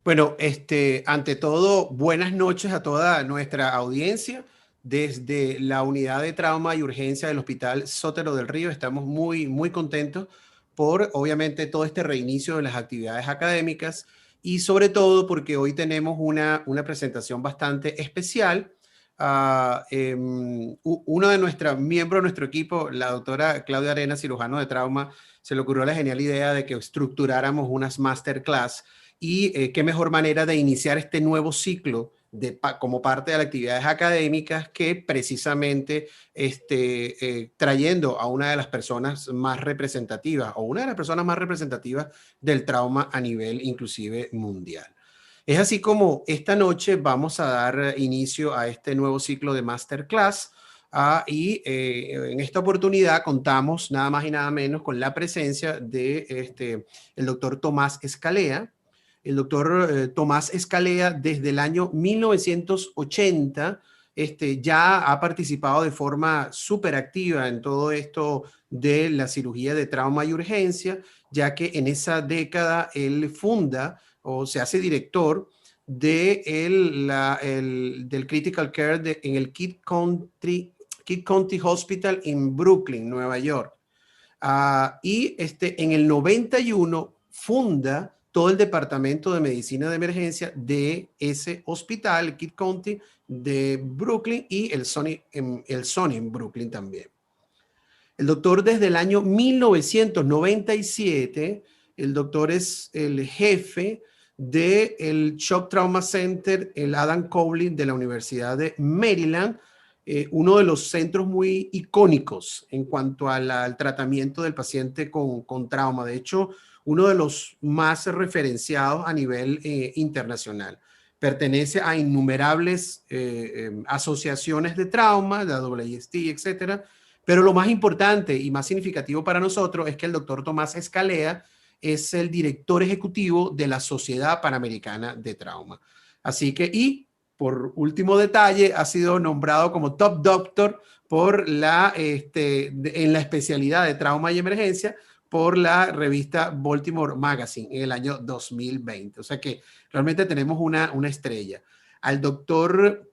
Bueno, ante todo, buenas noches a toda nuestra audiencia. Desde la unidad de trauma y urgencia del Hospital Sotero del Río estamos muy contentos por, obviamente, todo este reinicio de las actividades académicas y sobre todo porque hoy tenemos una presentación bastante especial. Uno de nuestros miembros de nuestro equipo, la doctora Claudia Arena, cirujano de trauma, se le ocurrió la genial idea de que estructuráramos unas masterclass. Y qué mejor manera de iniciar este nuevo ciclo como parte de las actividades académicas que precisamente trayendo a una de las personas más representativas o una de las personas más representativas del trauma a nivel inclusive mundial. Es así como esta noche vamos a dar inicio a este nuevo ciclo de masterclass. En esta oportunidad contamos nada más y nada menos con la presencia de el doctor Tomás Escalea. El doctor Tomás Escalea desde el año 1980 ya ha participado de forma súper activa en todo esto de la cirugía de trauma y urgencia, ya que en esa década él funda o se hace director del Critical Care en el Kid County Hospital en Brooklyn, Nueva York. En el 91 funda todo el departamento de medicina de emergencia de ese hospital, Kid County de Brooklyn y el Sony en Brooklyn también. El doctor desde el año 1997, el doctor es el jefe del Shock Trauma Center, el Adam Cowley de la Universidad de Maryland, uno de los centros muy icónicos en cuanto al tratamiento del paciente con trauma. De hecho, uno de los más referenciados a nivel internacional. Pertenece a innumerables asociaciones de trauma, la WST, etcétera. Pero lo más importante y más significativo para nosotros es que el doctor Tomás Escalea es el director ejecutivo de la Sociedad Panamericana de Trauma. Así que, y por último detalle, ha sido nombrado como Top Doctor en la especialidad de trauma y emergencia por la revista Baltimore Magazine en el año 2020. O sea que realmente tenemos una estrella. Al doctor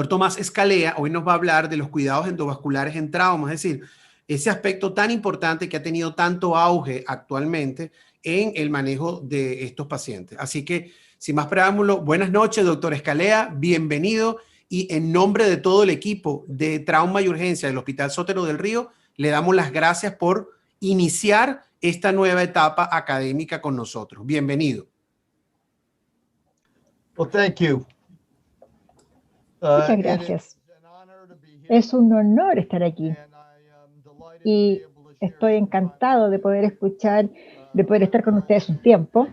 Tomás Escalea hoy nos va a hablar de los cuidados endovasculares en trauma, es decir, ese aspecto tan importante que ha tenido tanto auge actualmente en el manejo de estos pacientes. Así que, sin más preámbulo, buenas noches, doctor Escalea, bienvenido. Y en nombre de todo el equipo de trauma y urgencia del Hospital Sotero del Río, le damos las gracias por iniciar esta nueva etapa académica con nosotros. Bienvenido. Well, thank you. Muchas gracias. Es un honor estar aquí y estoy encantado de poder escuchar, de poder estar con ustedes un tiempo.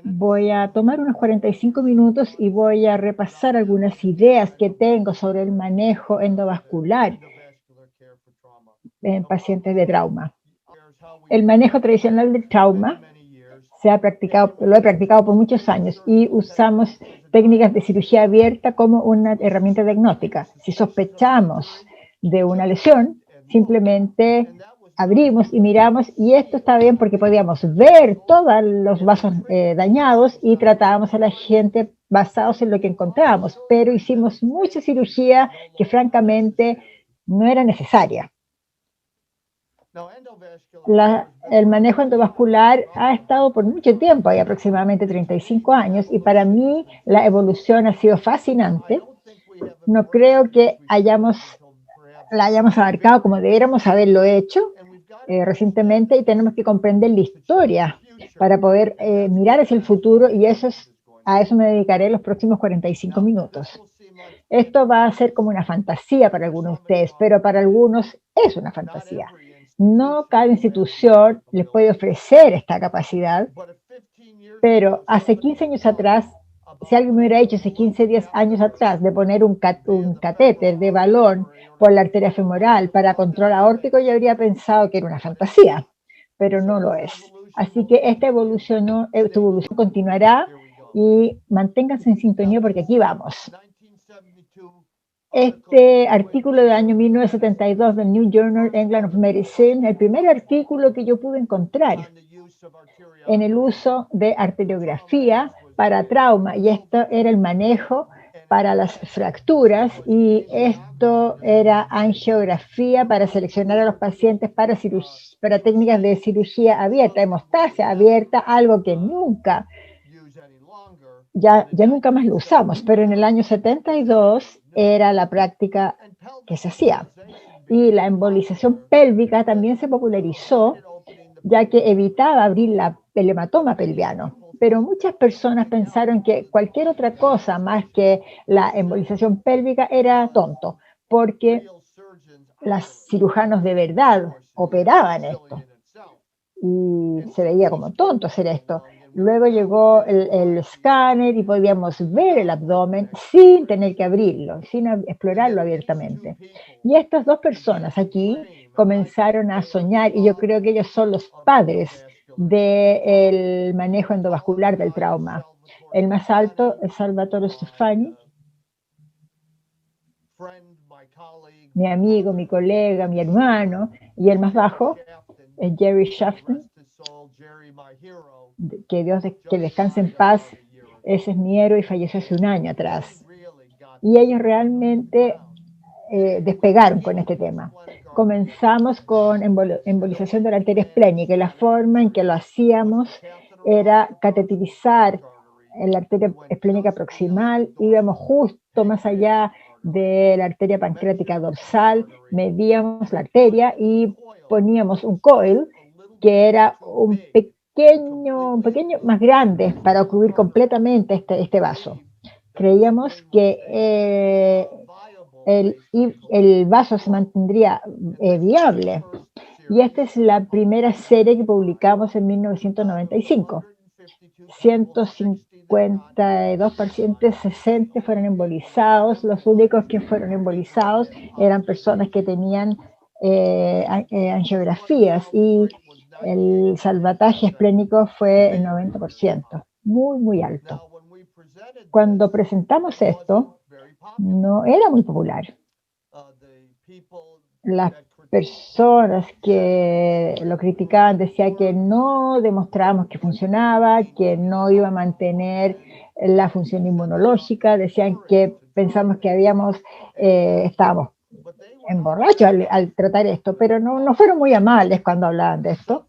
Voy a tomar unos 45 minutos y voy a repasar algunas ideas que tengo sobre el manejo endovascular en pacientes de trauma. El manejo tradicional del trauma lo he practicado por muchos años y usamos técnicas de cirugía abierta como una herramienta diagnóstica. Si sospechamos de una lesión, simplemente abrimos y miramos, y esto está bien porque podíamos ver todos los vasos dañados y tratábamos a la gente basados en lo que encontrábamos, pero hicimos mucha cirugía que francamente no era necesaria. El manejo endovascular ha estado por mucho tiempo, hay aproximadamente 35 años, y para mí la evolución ha sido fascinante. No creo que la hayamos abarcado como debiéramos haberlo hecho recientemente, y tenemos que comprender la historia para poder mirar hacia el futuro, y a eso me dedicaré los próximos 45 minutos. Esto va a ser como una fantasía para algunos de ustedes, pero para algunos es una fantasía. No cada institución les puede ofrecer esta capacidad, pero hace 15 años atrás, si alguien me hubiera dicho hace 15, 10 años atrás de poner un catéter de balón por la arteria femoral para control aórtico, yo habría pensado que era una fantasía, pero no lo es. Así que esta evolución continuará, y manténganse en sintonía porque aquí vamos. Este artículo del año 1972 del New Journal England of Medicine, el primer artículo que yo pude encontrar en el uso de arteriografía para trauma, y esto era el manejo para las fracturas, y esto era angiografía para seleccionar a los pacientes para técnicas de cirugía abierta, hemostasia abierta, algo que ya nunca más lo usamos, pero en el año 72 era la práctica que se hacía. Y la embolización pélvica también se popularizó, ya que evitaba abrir el hematoma pelviano. Pero muchas personas pensaron que cualquier otra cosa más que la embolización pélvica era tonto, porque los cirujanos de verdad operaban esto y se veía como tonto hacer esto. Luego llegó el escáner y podíamos ver el abdomen sin tener que abrirlo, sin explorarlo abiertamente. Y estas dos personas aquí comenzaron a soñar, y yo creo que ellos son los padres del manejo endovascular del trauma. El más alto es Salvatore Stefani, mi amigo, mi colega, mi hermano, y el más bajo es Jerry Shafton, que descanse en paz. Ese es mi héroe y falleció hace un año atrás. Y ellos realmente despegaron con este tema. Comenzamos con embolización de la arteria esplénica, y la forma en que lo hacíamos era cateterizar en la arteria esplénica proximal, íbamos justo más allá de la arteria pancreática dorsal, medíamos la arteria y poníamos un coil que era un pequeño más grande para cubrir completamente este vaso. Creíamos que el vaso se mantendría viable. Y esta es la primera serie que publicamos en 1995. 152 pacientes, 60 fueron embolizados. Los únicos que fueron embolizados eran personas que tenían angiografías, y el salvataje esplénico fue el 90%, muy, muy alto. Cuando presentamos esto, no era muy popular. Las personas que lo criticaban decían que no demostrábamos que funcionaba, que no iba a mantener la función inmunológica, decían que pensamos que estábamos emborrachos al tratar esto, pero no fueron muy amables cuando hablaban de esto.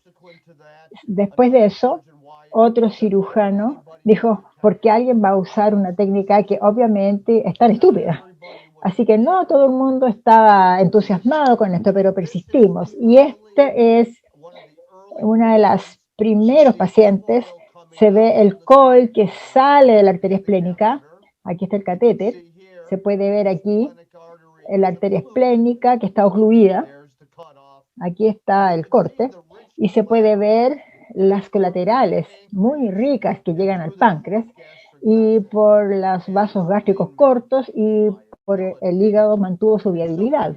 Después de eso, otro cirujano dijo, ¿por qué alguien va a usar una técnica que obviamente es tan estúpida? Así que no todo el mundo estaba entusiasmado con esto, pero persistimos. Y este es una de las primeros pacientes. Se ve el coil que sale de la arteria esplénica. Aquí está el catéter. Se puede ver aquí la arteria esplénica que está ocluida. Aquí está el corte. Y se puede ver las colaterales muy ricas que llegan al páncreas, y por los vasos gástricos cortos, y por el hígado mantuvo su viabilidad.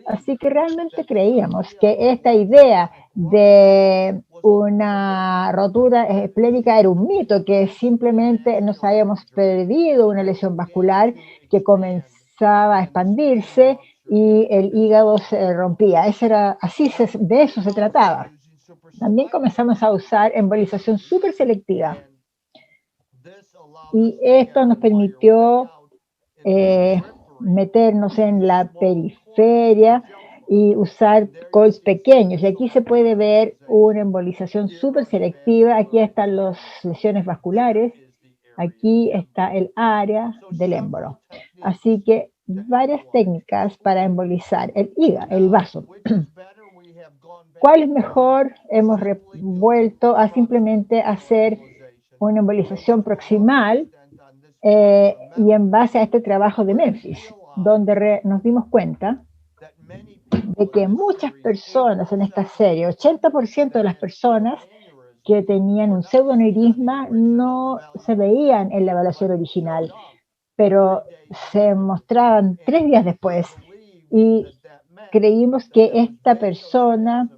Así que realmente creíamos que esta idea de una rotura esplénica era un mito, que simplemente nos habíamos perdido una lesión vascular que comenzaba a expandirse y el hígado se rompía. De eso se trataba. También comenzamos a usar embolización súper selectiva. Y esto nos permitió meternos en la periferia y usar coils pequeños. Y aquí se puede ver una embolización súper selectiva. Aquí están las lesiones vasculares. Aquí está el área del émbolo. Así que varias técnicas para embolizar el vaso. ¿Cuál es mejor? Hemos vuelto a simplemente hacer una embolización proximal y en base a este trabajo de Memphis, donde nos dimos cuenta de que muchas personas en esta serie, 80% de las personas que tenían un pseudoaneurisma no se veían en la evaluación original, pero se mostraban 3 días después y creímos que esta persona,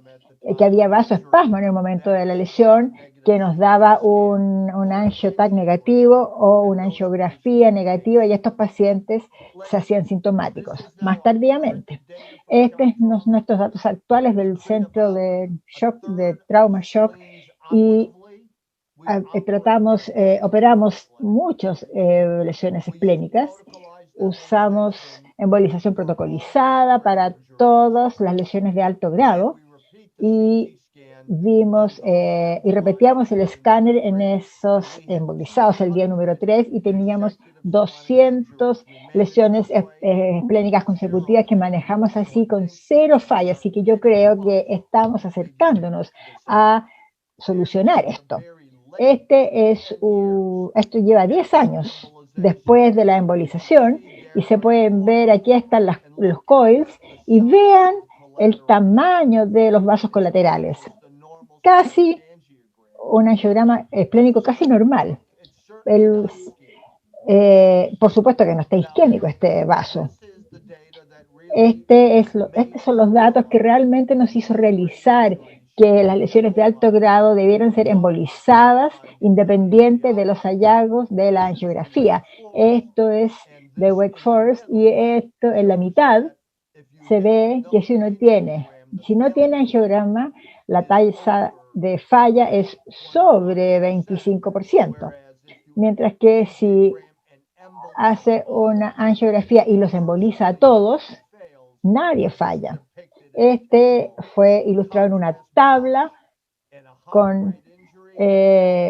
que había vasoespasmo en el momento de la lesión, que nos daba un angio-TAC negativo o una angiografía negativa y estos pacientes se hacían sintomáticos más tardíamente. Estos son nuestros datos actuales del centro de shock, de trauma shock, y operamos muchas lesiones esplénicas. Usamos embolización protocolizada para todas las lesiones de alto grado y vimos y repetíamos el escáner en esos embolizados el día número 3 y teníamos 200 lesiones esplénicas consecutivas que manejamos así con 0 fallas. Así que yo creo que estamos acercándonos a solucionar esto. Esto lleva 10 años después de la embolización y se pueden ver, aquí están los coils y vean el tamaño de los vasos colaterales. Casi un angiograma esplénico casi normal. Por supuesto que no está isquémico este vaso. Estos son los datos que realmente nos hizo realizar que las lesiones de alto grado debieran ser embolizadas independiente de los hallazgos de la angiografía. Esto es de Wake Forest y esto en la mitad se ve que si no tiene angiograma, la tasa de falla es sobre 25%, mientras que si hace una angiografía y los emboliza a todos, nadie falla. Este fue ilustrado en una tabla con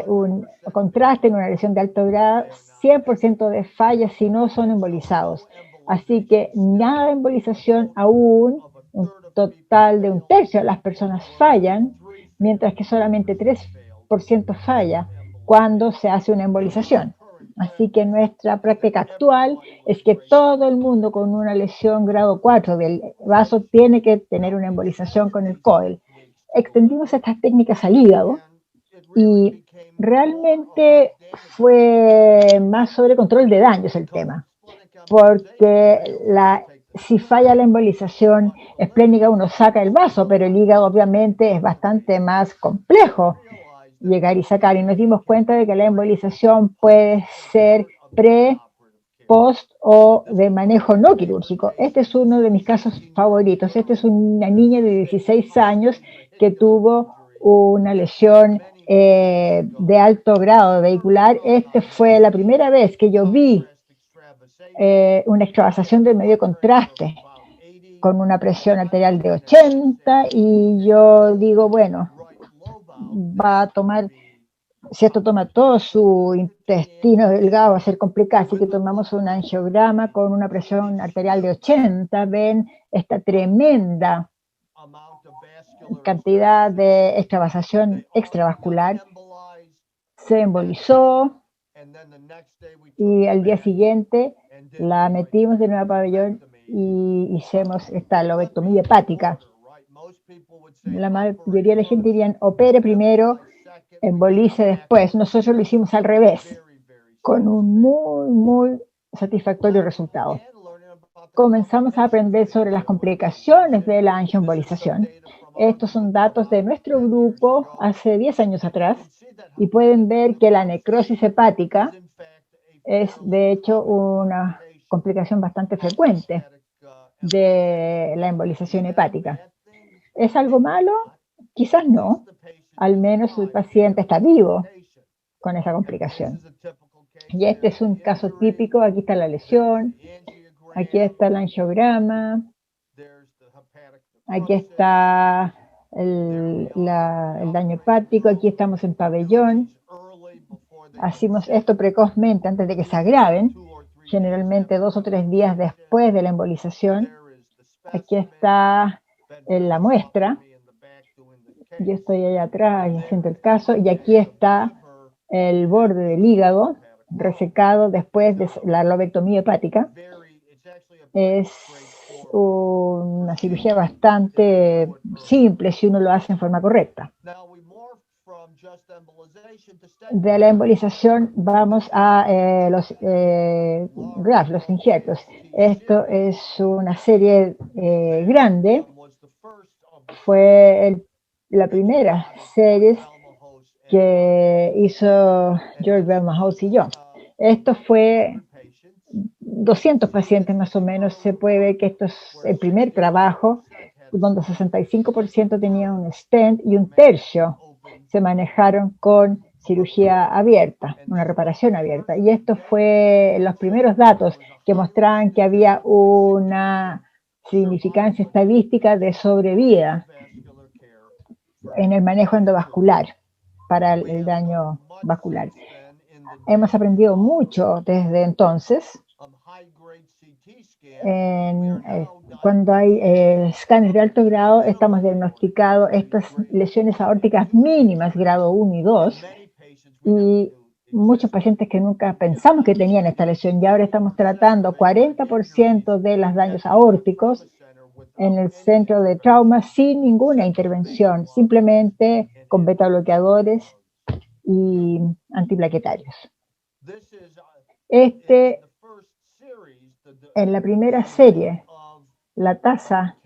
un contraste en una lesión de alto grado, 100% de fallas si no son embolizados. Así que nada de embolización aún, un total de 1/3 de las personas fallan, mientras que solamente 3% falla cuando se hace una embolización. Así que nuestra práctica actual es que todo el mundo con una lesión grado 4 del vaso tiene que tener una embolización con el coil. Extendimos estas técnicas al hígado y realmente fue más sobre control de daños el tema, porque si falla la embolización esplénica uno saca el vaso, pero el hígado obviamente es bastante más complejo llegar y sacar, y nos dimos cuenta de que la embolización puede ser post o de manejo no quirúrgico. Este es uno de mis casos favoritos. Esta es una niña de 16 años que tuvo una lesión de alto grado vehicular. Esta fue la primera vez que yo vi una extravasación del medio contraste con una presión arterial de 80 y yo digo, bueno, va a tomar, si esto toma todo su intestino delgado va a ser complicado, así que tomamos un angiograma con una presión arterial de 80, ven esta tremenda cantidad de extravasación extravascular, se embolizó y al día siguiente la metimos de nuevo al pabellón y hicimos esta lobectomía hepática. La mayoría de la gente dirían, opere primero, embolice después. Nosotros lo hicimos al revés, con un muy satisfactorio resultado. Comenzamos a aprender sobre las complicaciones de la angioembolización. Estos son datos de nuestro grupo hace 10 años atrás y pueden ver que la necrosis hepática es de hecho una complicación bastante frecuente de la embolización hepática. ¿Es algo malo? Quizás no. Al menos el paciente está vivo con esa complicación. Y este es un caso típico. Aquí está la lesión, aquí está el angiograma, aquí está el daño hepático, aquí estamos en pabellón. Hacemos esto precozmente antes de que se agraven, generalmente 2 o 3 días después de la embolización. Aquí está la muestra. Yo estoy ahí atrás haciendo el caso, y aquí está el borde del hígado resecado después de la lobectomía hepática. Es una cirugía bastante simple si uno lo hace en forma correcta. De la embolización vamos a los grafts, los injertos. Esto es una serie grande. Fue la primera serie que hizo George Belmahose y yo. Esto fue 200 pacientes más o menos. Se puede ver que esto es el primer trabajo donde 65% tenía un stent y un tercio se manejaron con cirugía abierta, una reparación abierta. Y esto fue los primeros datos que mostraban que había una significancia estadística de sobrevida en el manejo endovascular para el daño vascular. Hemos aprendido mucho desde entonces. Cuando hay escáneres de alto grado, estamos diagnosticados estas lesiones aórticas mínimas, grado 1 y 2, y muchos pacientes que nunca pensamos que tenían esta lesión, y ahora estamos tratando 40% de los daños aórticos en el centro de trauma sin ninguna intervención, simplemente con beta bloqueadores y antiplaquetarios. En la primera serie, la tasa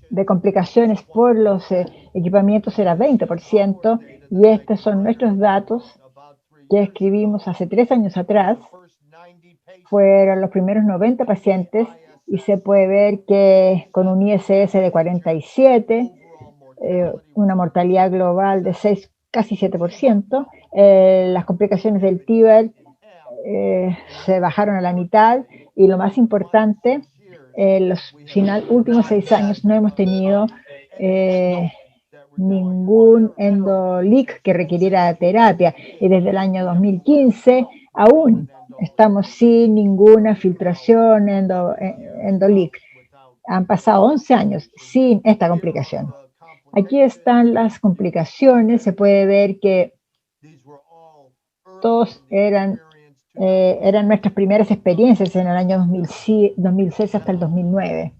de complicaciones por los equipamientos era 20%, y estos son nuestros datos que escribimos hace 3 años atrás. Fueron los primeros 90 pacientes, y se puede ver que con un ISS de 47, una mortalidad global de 6, casi 7%, las complicaciones del TIVER se bajaron a la mitad, y lo más importante, los últimos 6 años no hemos tenido ningún endoleak que requiriera terapia, y desde el año 2015 aún estamos sin ninguna filtración endoleak. Han pasado 11 años sin esta complicación. Aquí están las complicaciones. Se puede ver que todos eran nuestras primeras experiencias en el año 2006 hasta el 2009.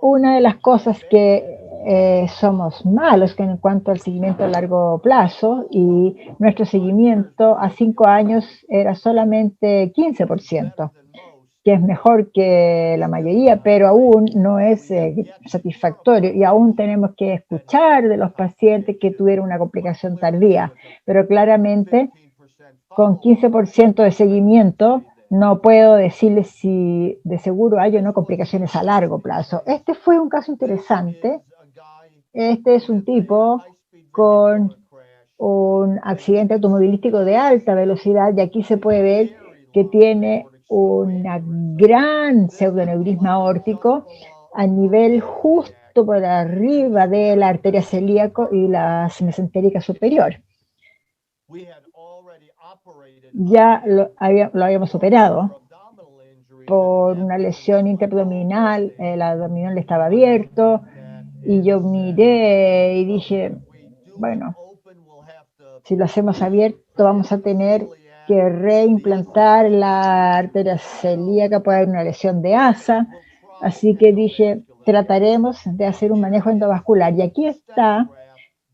Una de las cosas que somos malos que en cuanto al seguimiento a largo plazo, y nuestro seguimiento a 5 años era solamente 15%, que es mejor que la mayoría, pero aún no es satisfactorio, y aún tenemos que escuchar de los pacientes que tuvieron una complicación tardía, pero claramente con 15% de seguimiento no puedo decirles si de seguro hay o no complicaciones a largo plazo. Este fue un caso interesante. Este es un tipo con un accidente automovilístico de alta velocidad, y aquí se puede ver que tiene una gran pseudoneurisma aórtico a nivel justo por arriba de la arteria celíaco y la mesentérica superior. Ya lo habíamos operado por una lesión intraabdominal, el abdominal estaba abierto, y yo miré y dije, bueno, si lo hacemos abierto vamos a tener que reimplantar la arteria celíaca, puede haber una lesión de asa, así que dije, trataremos de hacer un manejo endovascular, y aquí está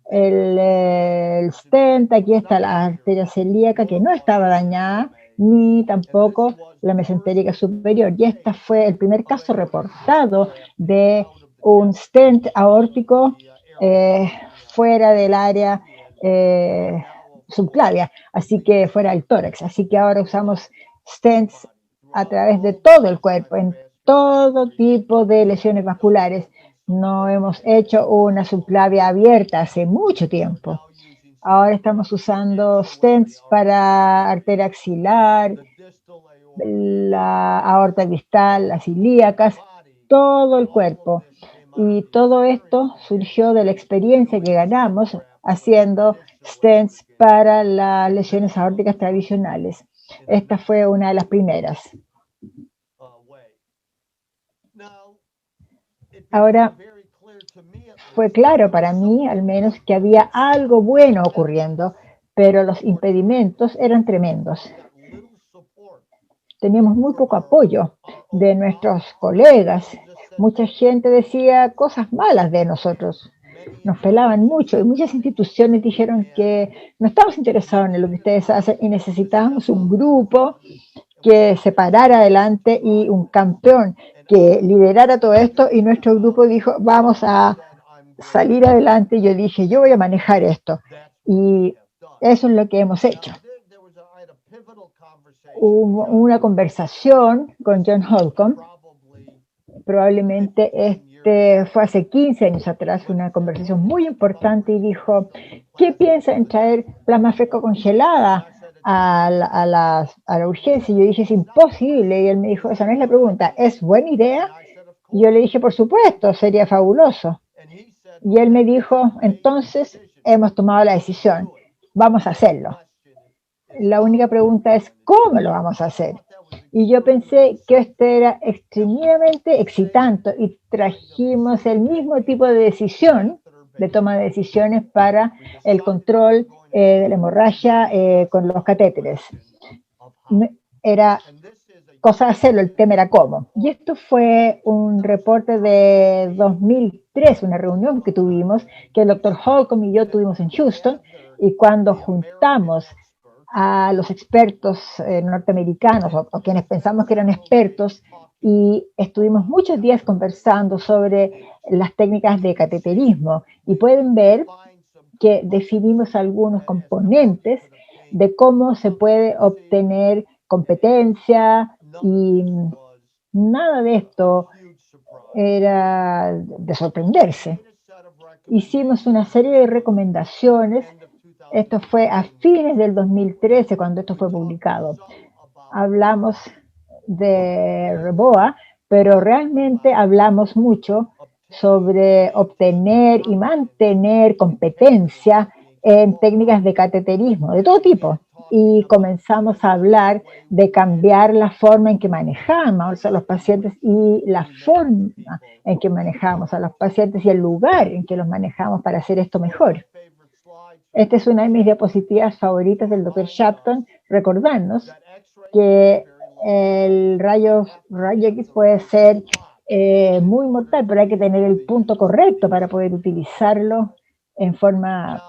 el stent, aquí está la arteria celíaca que no estaba dañada, ni tampoco la mesentérica superior, y este fue el primer caso reportado de un stent aórtico fuera del área subclavia, así que fuera del tórax. Así que ahora usamos stents a través de todo el cuerpo, en todo tipo de lesiones vasculares. No hemos hecho una subclavia abierta hace mucho tiempo. Ahora estamos usando stents para arteria axilar, la aorta distal, las ilíacas, todo el cuerpo. Y todo esto surgió de la experiencia que ganamos haciendo stents para las lesiones aórticas tradicionales. Esta fue una de las primeras. Ahora, fue claro para mí, al menos, que había algo bueno ocurriendo, pero los impedimentos eran tremendos. Teníamos muy poco apoyo de nuestros colegas. Mucha gente decía cosas malas de nosotros. Nos pelaban mucho y muchas instituciones dijeron que no estamos interesados en lo que ustedes hacen y necesitábamos un grupo que se parara adelante y un campeón que liderara todo esto, y nuestro grupo dijo, vamos a salir adelante. Yo dije, yo voy a manejar esto, y eso es lo que hemos hecho. Hubo una conversación con John Holcomb, probablemente fue hace 15 años atrás, una conversación muy importante, y dijo, ¿qué piensa en traer plasma fresco congelada a la urgencia? Y yo dije, es imposible, y él me dijo, esa no es la pregunta, ¿es buena idea? Y yo le dije, por supuesto, sería fabuloso. Y él me dijo, entonces hemos tomado la decisión, vamos a hacerlo. La única pregunta es, ¿cómo lo vamos a hacer? Y yo pensé que esto era extremadamente excitante, y trajimos el mismo tipo de decisión, de toma de decisiones para el control de la hemorragia con los catéteres. Era cosa de hacerlo, el tema era cómo. Y esto fue un reporte de 2003, una reunión que tuvimos, que el doctor Holcomb y yo tuvimos en Houston, y cuando juntamos a los expertos norteamericanos, o quienes pensamos que eran expertos, y estuvimos muchos días conversando sobre las técnicas de cateterismo, y pueden ver que definimos algunos componentes de cómo se puede obtener competencia, y nada de esto era de sorprenderse. Hicimos una serie de recomendaciones. Esto fue a fines del 2013 cuando esto fue publicado. Hablamos de REBOA, pero realmente hablamos mucho sobre obtener y mantener competencia en técnicas de cateterismo de todo tipo. Y comenzamos a hablar de cambiar la forma en que manejamos a los pacientes, y la forma en que manejamos a los pacientes y el lugar en que los manejamos para hacer esto mejor. Esta es una de mis diapositivas favoritas del Dr. Shapton, recordarnos que el rayo X puede ser muy mortal, pero hay que tener el punto correcto para poder utilizarlo en forma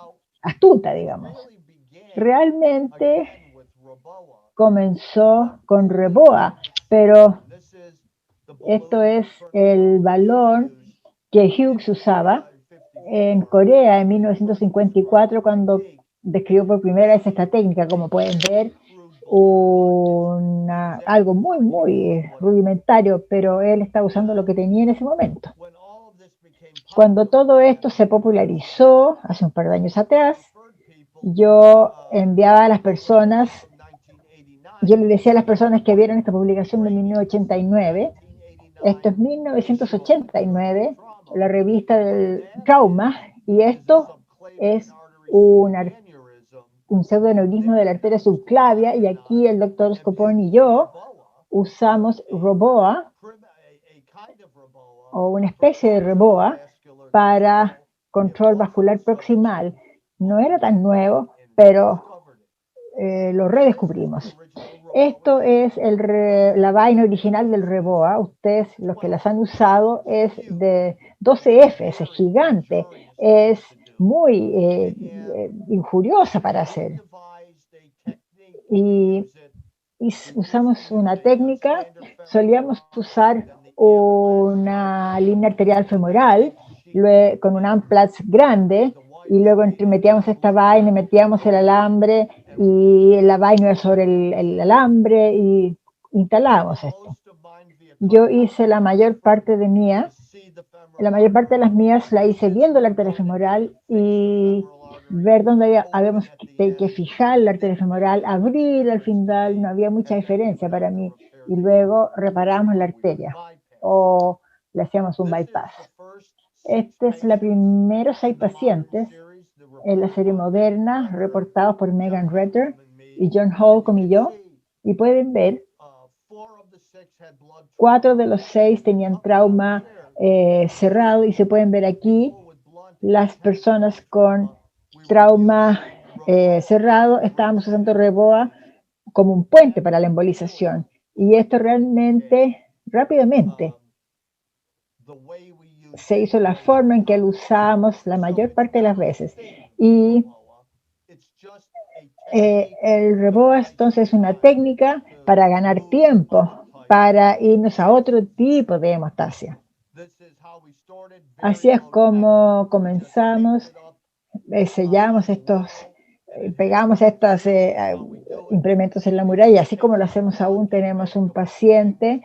astuta, digamos. Realmente comenzó con REBOA, pero esto es el balón que Hughes usaba en Corea en 1954, cuando describió por primera vez esta técnica. Como pueden ver, algo muy, muy rudimentario, pero él estaba usando lo que tenía en ese momento. Cuando todo esto se popularizó hace un par de años atrás, yo enviaba a las personas, yo le decía a las personas que vieron esta publicación de 1989, esto es 1989, la revista del trauma, y esto es un pseudoneurismo de la arteria subclavia, y aquí el doctor Scopone y yo usamos REBOA, o una especie de REBOA, para control vascular proximal. No era tan nuevo, pero lo redescubrimos. Esto es la vaina original del REBOA. Ustedes, los que las han usado, es de 12F, es gigante, es muy injuriosa para hacer. Y usamos una técnica, solíamos usar una línea arterial femoral con un amplatz grande, y luego metíamos esta vaina, metíamos el alambre, y la vaina sobre el alambre, y instalábamos esto. Yo hice la mayor parte de las mías la hice viendo la arteria femoral, y ver dónde habíamos que fijar la arteria femoral, abrir al final, no había mucha diferencia para mí, y luego reparamos la arteria o le hacíamos un bypass. Esta es la primera 6 pacientes. en la serie Moderna, reportados por Megan Retter y John Holcomb y yo, y pueden ver, 4 de los 6 tenían trauma cerrado, y se pueden ver aquí las personas con trauma cerrado. Estábamos usando Reboa como un puente para la embolización, y esto realmente rápidamente se hizo la forma en que lo usamos la mayor parte de las veces. Y el Reboa entonces es una técnica para ganar tiempo, para irnos a otro tipo de hemostasia. Así es como comenzamos, sellamos estos, pegamos estos implementos en la muralla, así como lo hacemos aún. Tenemos un paciente,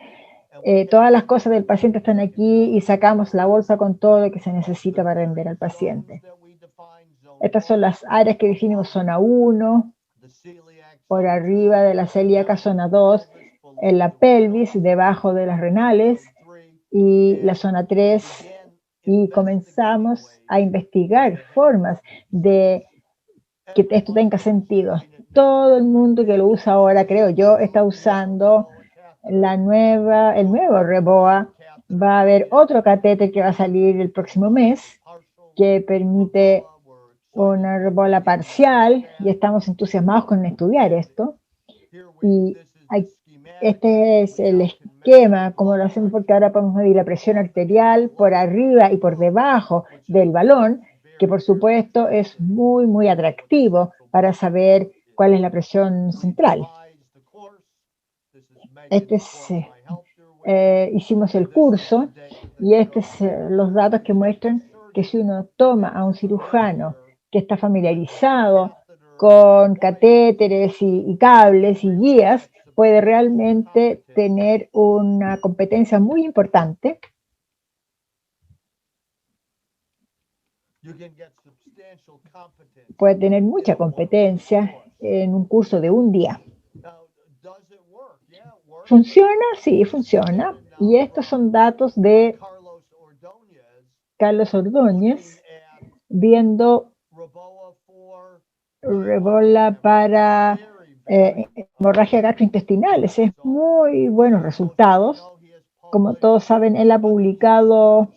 todas las cosas del paciente están aquí, y sacamos la bolsa con todo lo que se necesita para atender al paciente. Estas son las áreas que definimos: zona 1, por arriba de la celíaca; zona 2, en la pelvis, debajo de las renales; y la zona 3. Y comenzamos a investigar formas de que esto tenga sentido. Todo el mundo que lo usa ahora, creo yo, está usando el nuevo Reboa. Va a haber otro catéter que va a salir el próximo mes que permite una Reboa parcial, y estamos entusiasmados con estudiar esto. Y este es el esquema, como lo hacemos, porque ahora podemos medir la presión arterial por arriba y por debajo del balón, que por supuesto es muy, muy atractivo para saber cuál es la presión central. Hicimos el curso, y estos son los datos que muestran que si uno toma a un cirujano que está familiarizado con catéteres y cables y guías, puede realmente tener una competencia muy importante. Puede tener mucha competencia en un curso de un día. ¿Funciona? Sí, funciona. Y estos son datos de Carlos Ordóñez viendo Reboa para hemorragia gastrointestinales. Es muy buenos resultados. Como todos saben, él ha publicado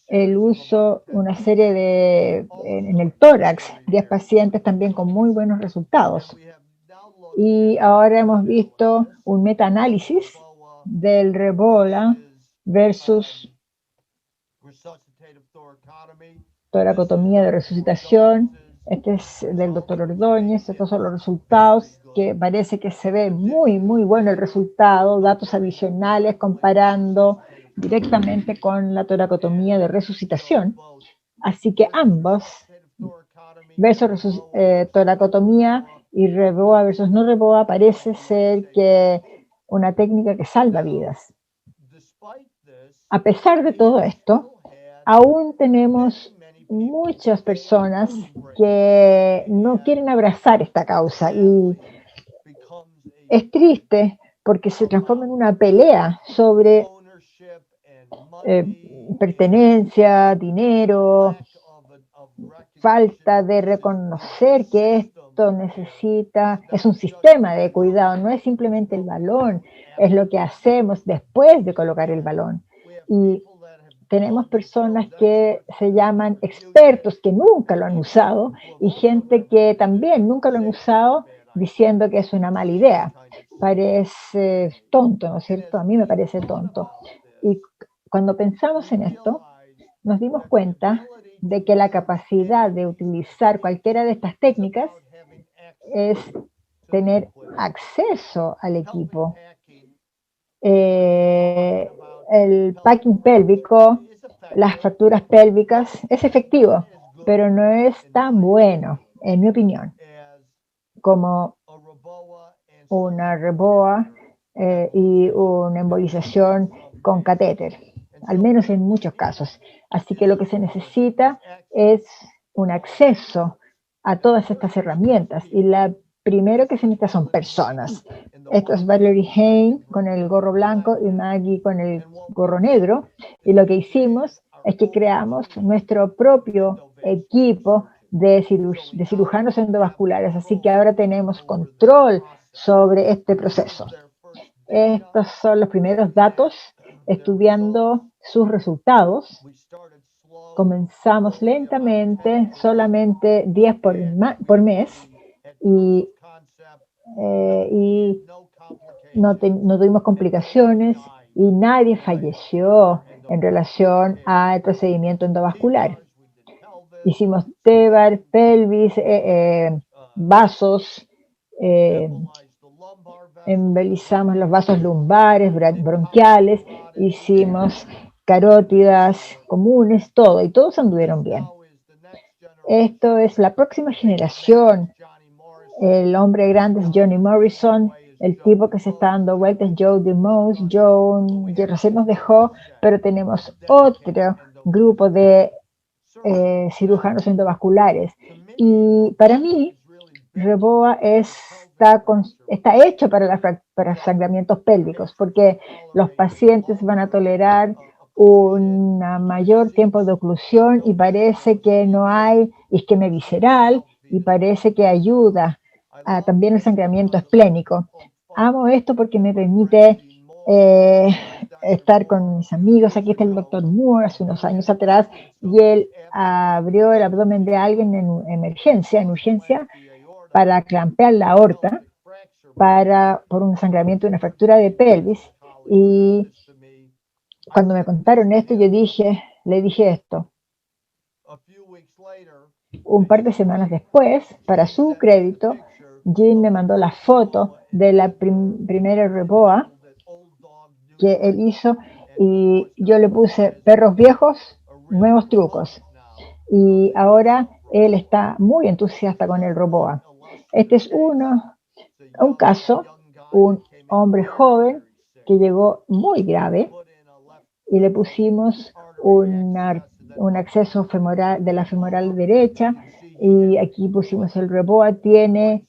el uso, una serie en el tórax, 10 pacientes también con muy buenos resultados. Y ahora hemos visto un metaanálisis del Reboa versus toracotomía de resucitación. Este es del doctor Ordóñez. Estos son los resultados, que parece que se ve muy, muy bueno el resultado. Datos adicionales comparando directamente con la toracotomía de resucitación. Así que ambos, versus toracotomía y Reboa versus no Reboa, parece ser que una técnica que salva vidas. A pesar de todo esto, aún tenemos muchas personas que no quieren abrazar esta causa, y es triste porque se transforma en una pelea sobre pertenencia, dinero, falta de reconocer que esto es un sistema de cuidado, no es simplemente el balón, es lo que hacemos después de colocar el balón. Y tenemos personas que se llaman expertos, que nunca lo han usado, y gente que también nunca lo han usado, diciendo que es una mala idea. Parece tonto, ¿no es cierto? A mí me parece tonto. Y cuando pensamos en esto, nos dimos cuenta de que la capacidad de utilizar cualquiera de estas técnicas es tener acceso al equipo. El packing pélvico, las fracturas pélvicas, es efectivo, pero no es tan bueno, en mi opinión, como una Reboa y una embolización con catéter, al menos en muchos casos. Así que lo que se necesita es un acceso a todas estas herramientas, y la primero que se necesita son personas. Esto es Valerie Hain con el gorro blanco y Maggie con el gorro negro, y lo que hicimos es que creamos nuestro propio equipo de cirujanos endovasculares, así que ahora tenemos control sobre este proceso. Estos son los primeros datos estudiando sus resultados. Comenzamos lentamente, solamente 10 por mes, y no tuvimos complicaciones y nadie falleció en relación al procedimiento endovascular. Hicimos TEVAR, pelvis, vasos, embelizamos los vasos lumbares, bronquiales, hicimos carótidas comunes, todo, y todos anduvieron bien. Esto es la próxima generación. El hombre grande es Johnny Morrison, el tipo que se está dando vueltas es Joe DeMose. Joe recién nos dejó, pero tenemos otro grupo de cirujanos endovasculares. Y para mí, Reboa está hecho para sangramientos pélvicos, porque los pacientes van a tolerar un mayor tiempo de oclusión y parece que no hay isquemia visceral y parece que ayuda a también el sangramiento esplénico. Amo esto porque me permite estar con mis amigos. Aquí está el doctor Moore hace unos años atrás y él abrió el abdomen de alguien en urgencia, para clampear la aorta por un sangramiento y una fractura de pelvis. Y cuando me contaron esto, le dije esto. Un par de semanas después, para su crédito, Jim me mandó la foto de la primera Reboa que él hizo y yo le puse perros viejos, nuevos trucos. Y ahora él está muy entusiasta con el Reboa. Este es un caso, un hombre joven que llegó muy grave y le pusimos un acceso femoral de la femoral derecha y aquí pusimos el Reboa. Tiene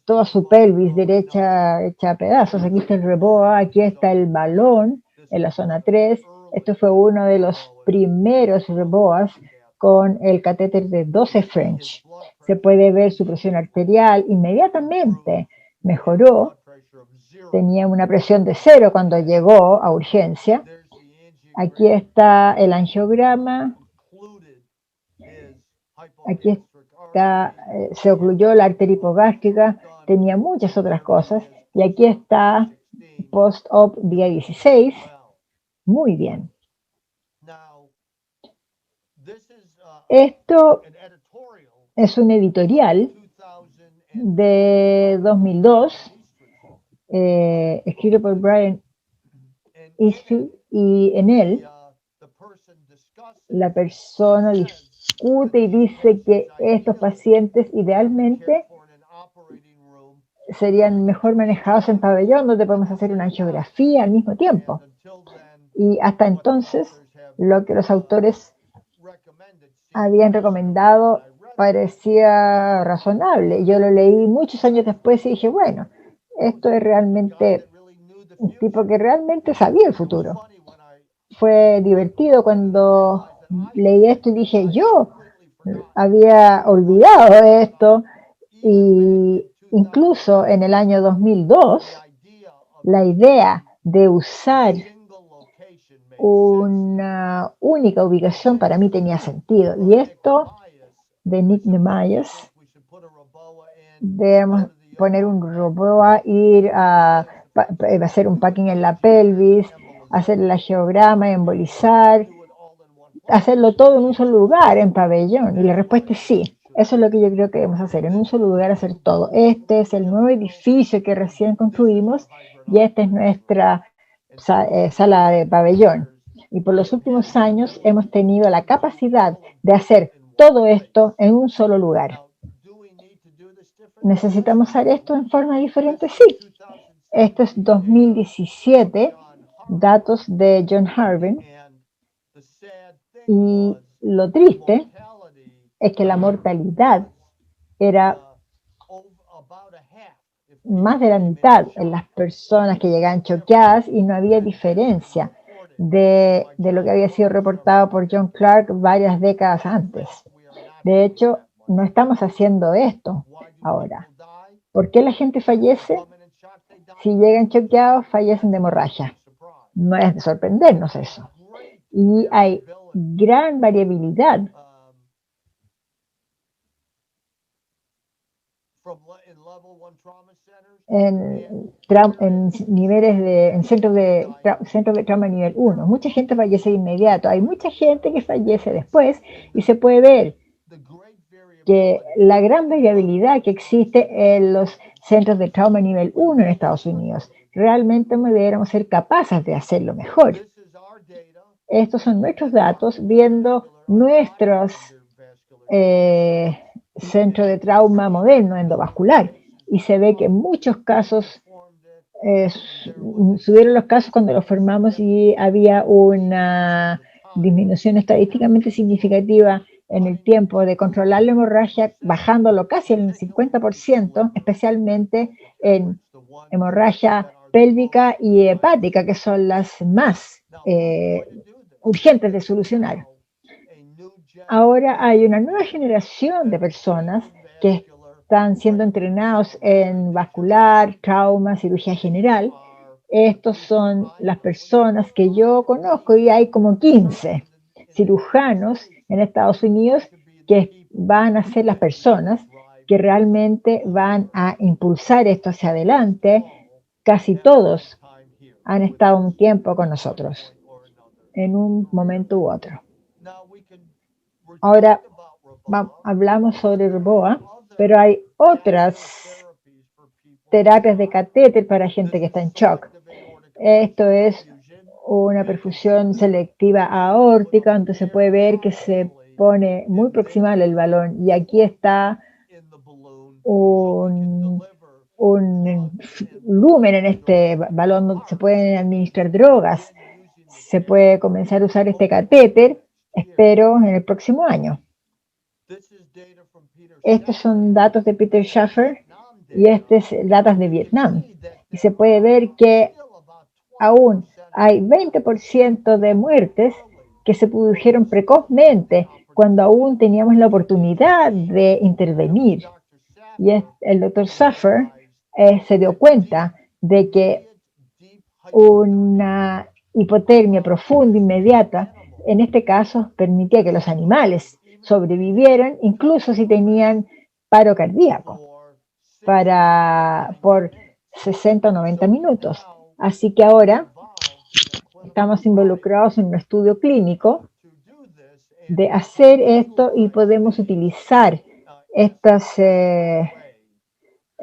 toda su pelvis derecha hecha a pedazos. Aquí está el Reboa, aquí está el balón en la zona 3. Esto fue uno de los primeros Reboas con el catéter de 12 French. Se puede ver su presión arterial inmediatamente mejoró. Tenía una presión de 0 cuando llegó a urgencia. Aquí está el angiograma. Aquí está, se ocluyó la arteria hipogástrica, tenía muchas otras cosas. Y aquí está post-op día 16. Muy bien. Esto es un editorial de 2002, escrito por Brian Eastfield, y en él la persona discute y dice que estos pacientes idealmente serían mejor manejados en pabellón, donde podemos hacer una angiografía al mismo tiempo. Y hasta entonces, lo que los autores habían recomendado parecía razonable. Yo lo leí muchos años después y dije, bueno, esto es realmente un tipo que realmente sabía el futuro. Fue divertido cuando leí esto y dije, yo había olvidado esto, y incluso en el año 2002, la idea de usar una única ubicación para mí tenía sentido. Y esto de Nick Nemayes, debemos poner un Reboa, ir a hacer un packing en la pelvis, hacer el angiograma, embolizar, hacerlo todo en un solo lugar, en pabellón. Y la respuesta es sí. Eso es lo que yo creo que debemos hacer, en un solo lugar hacer todo. Este es el nuevo edificio que recién construimos y esta es nuestra sala de pabellón. Y por los últimos años hemos tenido la capacidad de hacer todo esto en un solo lugar. ¿Necesitamos hacer esto en forma diferente? Sí. Esto es 2017, datos de John Harvey. Y lo triste es que la mortalidad era más de la mitad en las personas que llegaban choqueadas y no había diferencia. de lo que había sido reportado por John Clark varias décadas antes. De hecho, no estamos haciendo esto ahora. ¿Por qué la gente fallece? Si llegan choqueados, fallecen de hemorragia. No es de sorprendernos eso. Y hay gran variabilidad en niveles en centros de trauma nivel 1. Mucha gente fallece de inmediato. Hay mucha gente que fallece después y se puede ver que la gran variabilidad que existe en los centros de trauma nivel 1 en Estados Unidos. Realmente deberíamos ser capaces de hacerlo mejor. Estos son nuestros datos viendo nuestros centros de trauma moderno endovascular. Y se ve que en muchos casos subieron los casos cuando los formamos y había una disminución estadísticamente significativa en el tiempo de controlar la hemorragia, bajándolo casi al 50%, especialmente en hemorragia pélvica y hepática, que son las más urgentes de solucionar. Ahora hay una nueva generación de personas que están siendo entrenados en vascular, trauma, cirugía general. Estos son las personas que yo conozco y hay como 15 cirujanos en Estados Unidos que van a ser las personas que realmente van a impulsar esto hacia adelante. Casi todos han estado un tiempo con nosotros, en un momento u otro. Ahora hablamos sobre REBOA, pero hay otras terapias de catéter para gente que está en shock. Esto es una perfusión selectiva aórtica, donde se puede ver que se pone muy proximal el balón. Y aquí está un lumen en este balón donde se pueden administrar drogas. Se puede comenzar a usar este catéter, espero, en el próximo año. Estos son datos de Peter Schaffer y estos datos de Vietnam. Y se puede ver que aún hay 20% de muertes que se produjeron precozmente cuando aún teníamos la oportunidad de intervenir. Y el doctor Schaffer se dio cuenta de que una hipotermia profunda, inmediata, en este caso permitía que los animales sobrevivieran, incluso si tenían paro cardíaco, por 60 o 90 minutos. Así que ahora estamos involucrados en un estudio clínico de hacer esto y podemos utilizar estas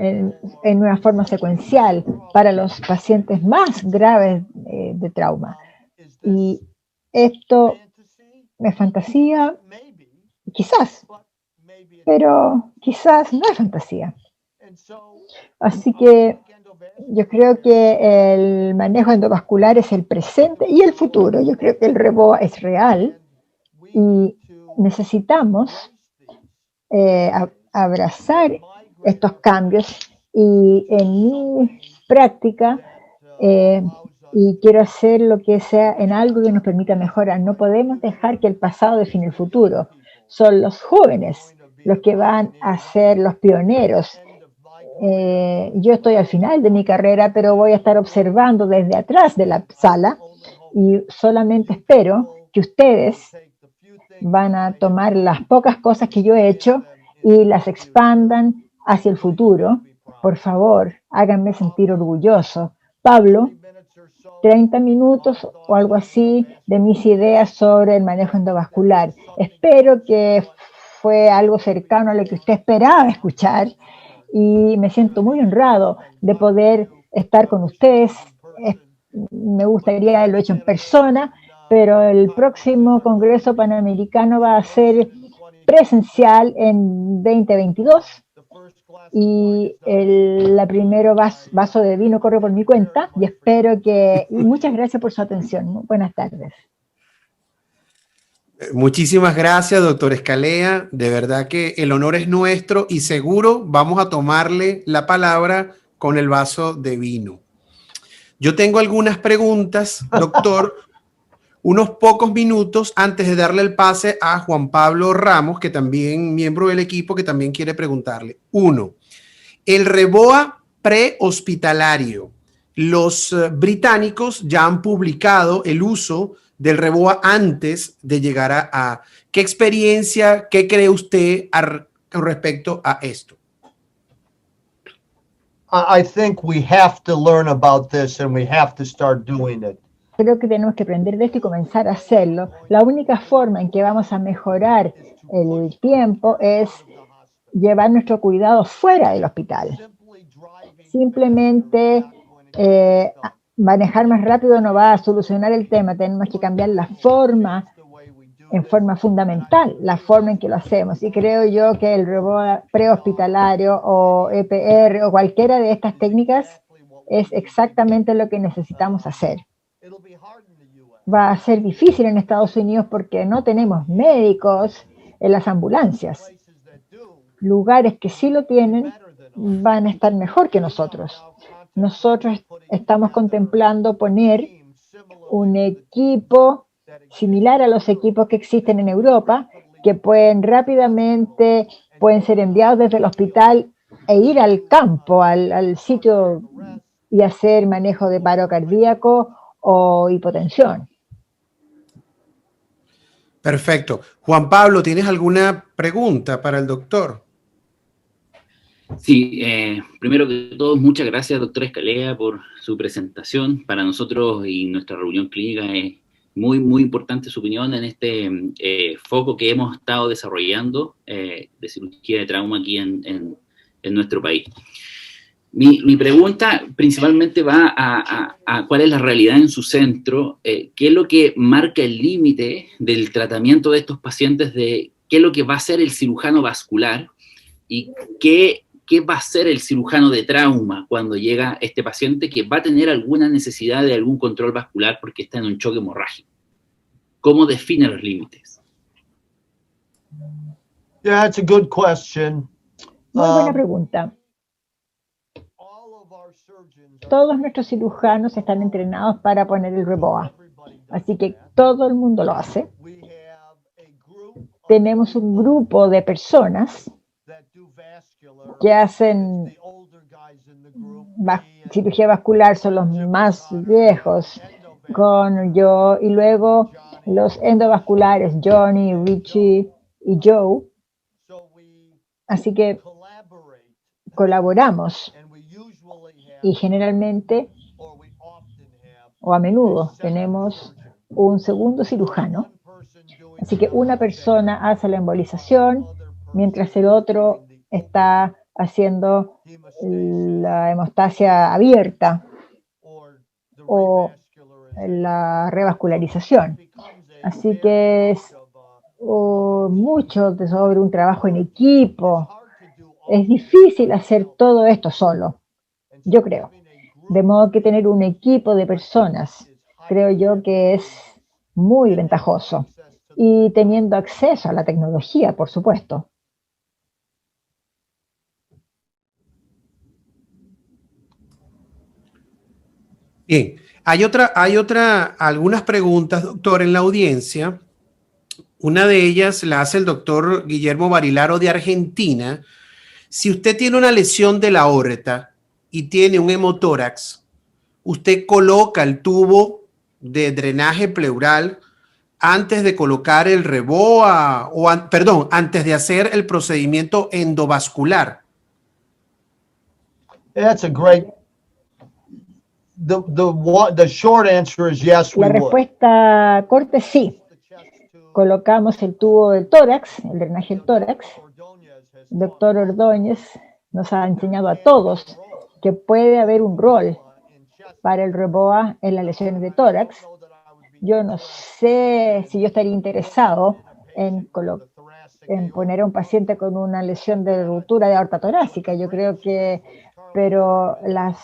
en una forma secuencial para los pacientes más graves de trauma. Y esto es fantasía, quizás, pero quizás no es fantasía. Así que yo creo que el manejo endovascular es el presente y el futuro. Yo creo que el REBOA es real y necesitamos abrazar estos cambios. Y en mi práctica, y quiero hacer lo que sea en algo que nos permita mejorar. No podemos dejar que el pasado define el futuro. Son los jóvenes los que van a ser los pioneros. Yo estoy al final de mi carrera, pero voy a estar observando desde atrás de la sala y solamente espero que ustedes van a tomar las pocas cosas que yo he hecho y las expandan hacia el futuro. Por favor, háganme sentir orgulloso. Pablo, 30 minutos o algo así de mis ideas sobre el manejo endovascular. Espero que fue algo cercano a lo que usted esperaba escuchar y me siento muy honrado de poder estar con ustedes. Me gustaría haberlo hecho en persona, pero el próximo Congreso Panamericano va a ser presencial en 2022 y la primero vaso de vino corre por mi cuenta y espero que... Y muchas gracias por su atención. Buenas tardes. Muchísimas gracias, doctor Escalea. De verdad que el honor es nuestro y seguro vamos a tomarle la palabra con el vaso de vino. Yo tengo algunas preguntas, doctor, unos pocos minutos antes de darle el pase a Juan Pablo Ramos, que también miembro del equipo, que también quiere preguntarle. Uno, el REBOA prehospitalario. Los británicos ya han publicado el uso del REBOA antes de llegar a ¿qué experiencia, qué cree usted con respecto a esto? I think we have to learn about this and we have to start doing it. Creo que tenemos que aprender de esto y comenzar a hacerlo. La única forma en que vamos a mejorar el tiempo es llevar nuestro cuidado fuera del hospital. Simplemente manejar más rápido no va a solucionar el tema. Tenemos que cambiar la forma, en forma fundamental, la forma en que lo hacemos. Y creo yo que el REBOA prehospitalario o EPR o cualquiera de estas técnicas es exactamente lo que necesitamos hacer. Va a ser difícil en Estados Unidos porque no tenemos médicos en las ambulancias. Lugares que sí lo tienen van a estar mejor que nosotros. Nosotros estamos contemplando poner un equipo similar a los equipos que existen en Europa, que pueden rápidamente, pueden ser enviados desde el hospital e ir al campo, al sitio y hacer manejo de paro cardíaco o hipotensión. Perfecto. Juan Pablo, ¿tienes alguna pregunta para el doctor? Sí, primero que todo, muchas gracias, doctora Escalea, por su presentación. Para nosotros y nuestra reunión clínica es muy, muy importante su opinión en este foco que hemos estado desarrollando de cirugía de trauma aquí en nuestro país. Mi pregunta principalmente va a cuál es la realidad en su centro, qué es lo que marca el límite del tratamiento de estos pacientes, de qué es lo que va a hacer el cirujano vascular y qué va a hacer el cirujano de trauma cuando llega este paciente que va a tener alguna necesidad de algún control vascular porque está en un choque hemorrágico. ¿Cómo define los límites? Yeah, it's a good question. Muy buena pregunta. Todos nuestros cirujanos están entrenados para poner el REBOA, así que todo el mundo lo hace. Tenemos un grupo de personas que hacen cirugía vascular, son los más viejos, con yo, y luego los endovasculares, Johnny, Richie y Joe. Así que colaboramos y generalmente o a menudo tenemos un segundo cirujano. Así que una persona hace la embolización mientras el otro está haciendo la hemostasia abierta o la revascularización. Así que es mucho sobre un trabajo en equipo. Es difícil hacer todo esto solo, yo creo. De modo que tener un equipo de personas, creo yo que es muy ventajoso. Y teniendo acceso a la tecnología, por supuesto. Bien, hay algunas preguntas, doctor, en la audiencia. Una de ellas la hace el doctor Guillermo Barilaro de Argentina. Si usted tiene una lesión de la aorta y tiene un hemotórax, usted coloca el tubo de drenaje pleural antes de colocar el REBOA, antes de hacer el procedimiento endovascular. That's a great. The short answer is yes, we La respuesta corta es sí. Colocamos el tubo del tórax, el drenaje del tórax. El doctor Ordóñez nos ha enseñado a todos que puede haber un rol para el REBOA en las lesiones de tórax. Yo no sé si yo estaría interesado en poner a un paciente con una lesión de ruptura de aorta torácica. Yo creo que, pero las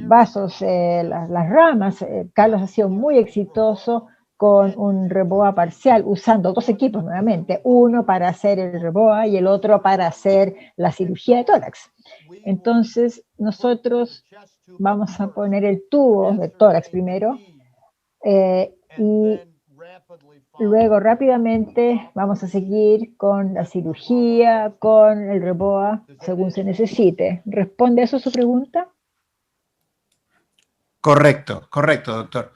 vasos, las ramas, Carlos ha sido muy exitoso con un REBOA parcial, usando dos equipos nuevamente, uno para hacer el REBOA y el otro para hacer la cirugía de tórax. Entonces, nosotros vamos a poner el tubo de tórax primero y Luego, rápidamente, vamos a seguir con la cirugía, con el REBOA, según se necesite. ¿Responde eso su pregunta? Correcto, correcto, doctor.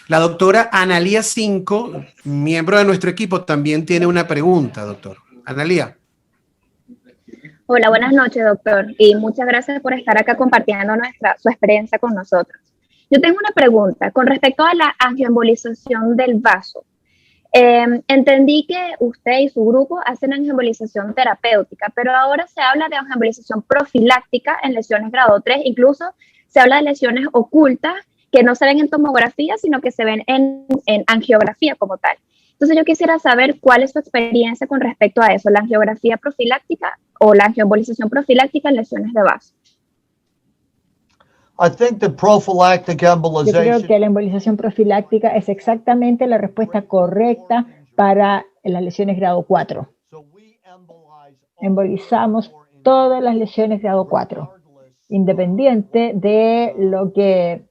La doctora Analía 5, miembro de nuestro equipo, también tiene una pregunta, doctor. Analía. Hola, buenas noches, doctor, y muchas gracias por estar acá compartiendo su experiencia con nosotros. Yo tengo una pregunta con respecto a la angioembolización del vaso. Entendí que usted y su grupo hacen angioembolización terapéutica, pero ahora se habla de angioembolización profiláctica en lesiones grado 3, incluso se habla de lesiones ocultas que no se ven en tomografía, sino que se ven en angiografía como tal. Entonces yo quisiera saber cuál es su experiencia con respecto a eso, la angiografía profiláctica o la angioembolización profiláctica en lesiones de vaso. I think the prophylactic Yo creo embolization. que la embolización profiláctica es exactamente la respuesta correcta para las lesiones grado 4. Embolizamos todas las lesiones grado 4, independiente de lo que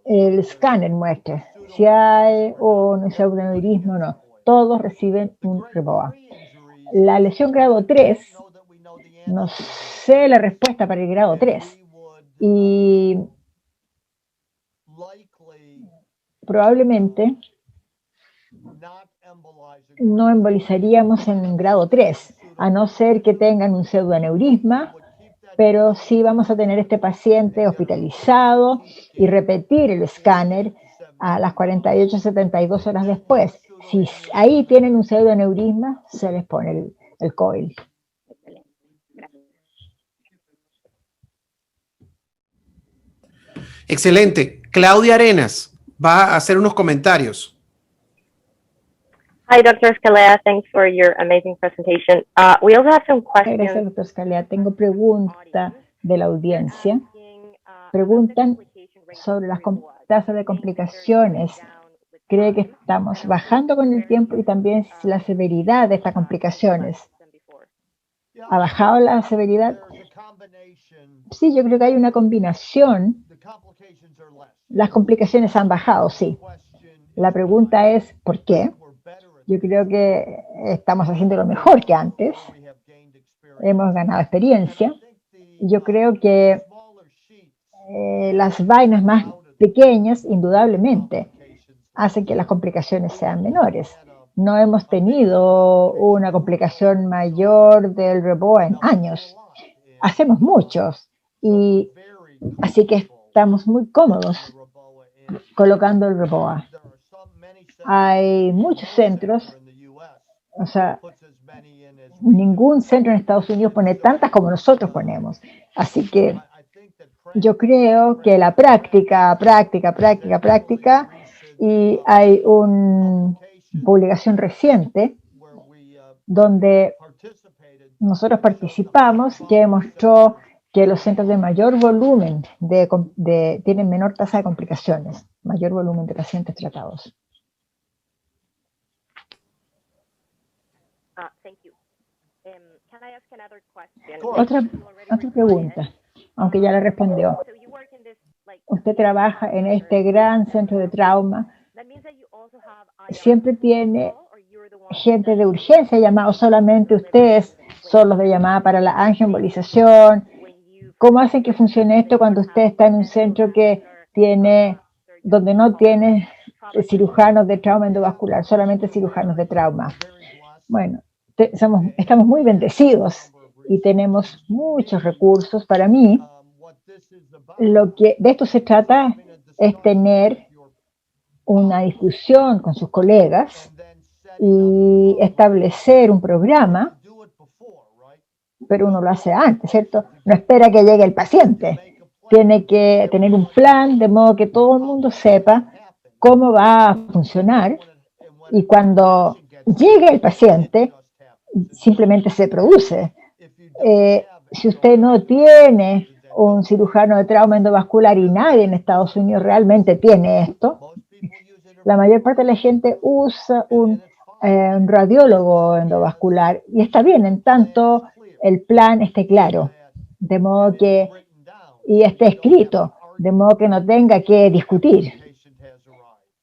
el escáner muestre, si hay un pseudoaneurisma o no. Todos reciben un REBOA. La lesión grado 3, no sé la respuesta para el grado 3. Y probablemente no embolizaríamos en grado 3, a no ser que tengan un pseudoaneurisma, pero sí vamos a tener este paciente hospitalizado y repetir el escáner a las 48-72 horas después. Si ahí tienen un pseudoaneurisma, se les pone el coil. Excelente. Claudia Arenas va a hacer unos comentarios. Hi, Dr. Scalea. Thanks for your amazing presentation. We also have some questions. Gracias, doctor Scalea. Tengo pregunta de la audiencia. Preguntan sobre las tasas de complicaciones. ¿Cree que estamos bajando con el tiempo y también la severidad de estas complicaciones? ¿Ha bajado la severidad? Sí, yo creo que hay una combinación. Las complicaciones han bajado, sí. La pregunta es, ¿por qué? Yo creo que estamos haciendo lo mejor que antes. Hemos ganado experiencia. Yo creo que las vainas más pequeñas, indudablemente, hacen que las complicaciones sean menores. No hemos tenido una complicación mayor del REBOA en años. Hacemos muchos, y así que estamos muy cómodos colocando el REBOA. Hay muchos centros, o sea, ningún centro en Estados Unidos pone tantas como nosotros ponemos. Así que yo creo que la práctica, y hay una publicación reciente donde nosotros participamos que demostró que los centros de mayor volumen tienen menor tasa de complicaciones, mayor volumen de pacientes tratados. Otra pregunta, aunque ya la respondió. Usted trabaja en este gran centro de trauma. ¿Siempre tiene gente de urgencia llamada o solamente ustedes son los de llamada para la angioembolización? ¿Cómo hacen que funcione esto cuando usted está en un centro donde no tiene cirujanos de trauma endovascular, solamente cirujanos de trauma? Bueno, estamos muy bendecidos y tenemos muchos recursos. Para mí, lo que de esto se trata es tener una discusión con sus colegas y establecer un programa, pero uno lo hace antes, ¿cierto? No espera que llegue el paciente. Tiene que tener un plan de modo que todo el mundo sepa cómo va a funcionar, y cuando llegue el paciente, simplemente se produce. Si usted no tiene un cirujano de trauma endovascular, y nadie en Estados Unidos realmente tiene esto, la mayor parte de la gente usa un radiólogo endovascular, y está bien en tanto el plan esté claro, de modo que, y esté escrito, de modo que no tenga que discutir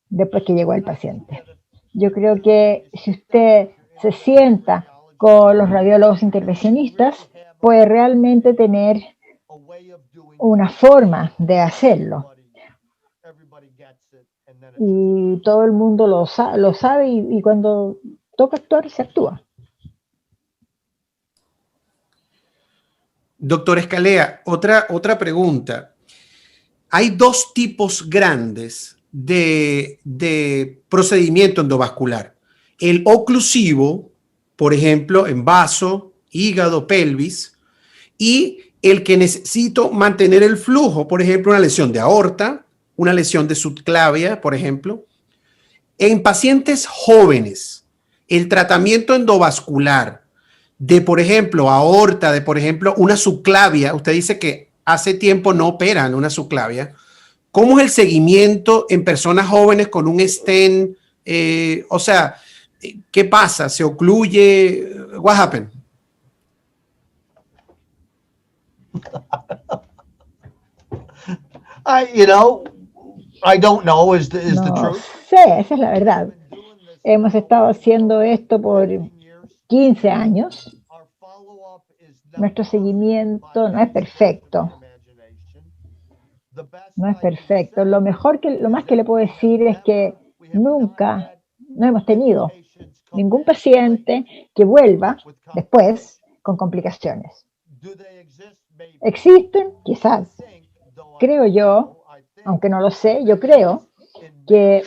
después que llegó el paciente. Yo creo que si usted se sienta con los radiólogos intervencionistas, puede realmente tener una forma de hacerlo. Y todo el mundo lo sabe y cuando toca actuar, se actúa. Doctor Escalea, otra pregunta. Hay dos tipos grandes de procedimiento endovascular. El oclusivo, por ejemplo, en vaso, hígado, pelvis, y el que necesito mantener el flujo, por ejemplo, una lesión de aorta, una lesión de subclavia, por ejemplo. En pacientes jóvenes, el tratamiento endovascular de, por ejemplo, aorta, de, por ejemplo, una subclavia, usted dice que hace tiempo no operan una subclavia. ¿Cómo es el seguimiento en personas jóvenes con un stent? O sea, ¿qué pasa? ¿Se ocluye? What happened? I don't know is the truth. Sé, esa es la verdad. Hemos estado haciendo esto por 15 años. Nuestro seguimiento no es perfecto. No es perfecto. Lo más que le puedo decir es que nunca, no hemos tenido ningún paciente que vuelva después con complicaciones. ¿Existen? Quizás. Creo yo, aunque no lo sé, yo creo que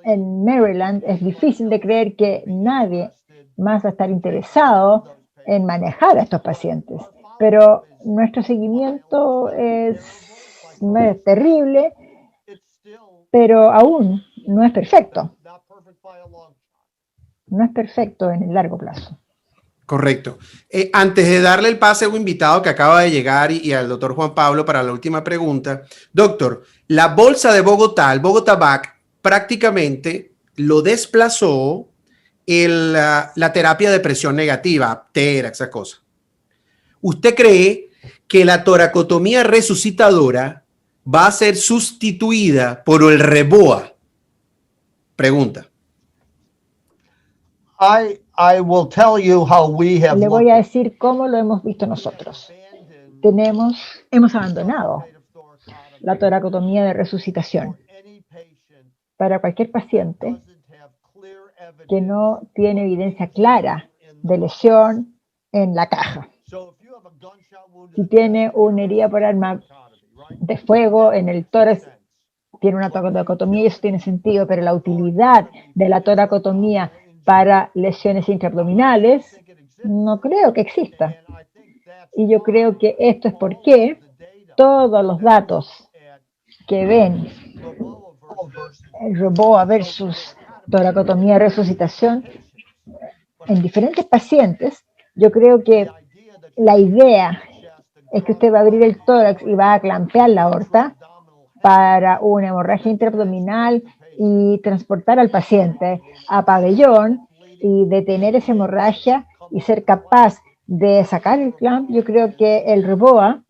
en Maryland es difícil de creer que nadie más va a estar interesado en manejar a estos pacientes. Pero nuestro seguimiento no es terrible, pero aún no es perfecto. No es perfecto en el largo plazo. Correcto. Antes de darle el pase a un invitado que acaba de llegar y al doctor Juan Pablo para la última pregunta, doctor, la bolsa de Bogotá, el Bogotá Back, prácticamente lo desplazó la terapia de presión negativa, Aptera, esa cosa. ¿Usted cree que la toracotomía resucitadora va a ser sustituida por el REBOA? Pregunta. I will tell you how we have. Le voy a decir cómo lo hemos visto nosotros. Hemos abandonado la toracotomía de resucitación para cualquier paciente que no tiene evidencia clara de lesión en la caja. Si tiene una herida por arma de fuego en el tórax, tiene una toracotomía y eso tiene sentido, pero la utilidad de la toracotomía para lesiones intraabdominales no creo que exista. Y yo creo que esto es porque todos los datos que ven el REBOA versus toracotomía resucitación en diferentes pacientes, yo creo que la idea es que usted va a abrir el tórax y va a clampear la aorta para una hemorragia intraabdominal y transportar al paciente a pabellón y detener esa hemorragia y ser capaz de sacar el clamp. Yo creo que el REBOA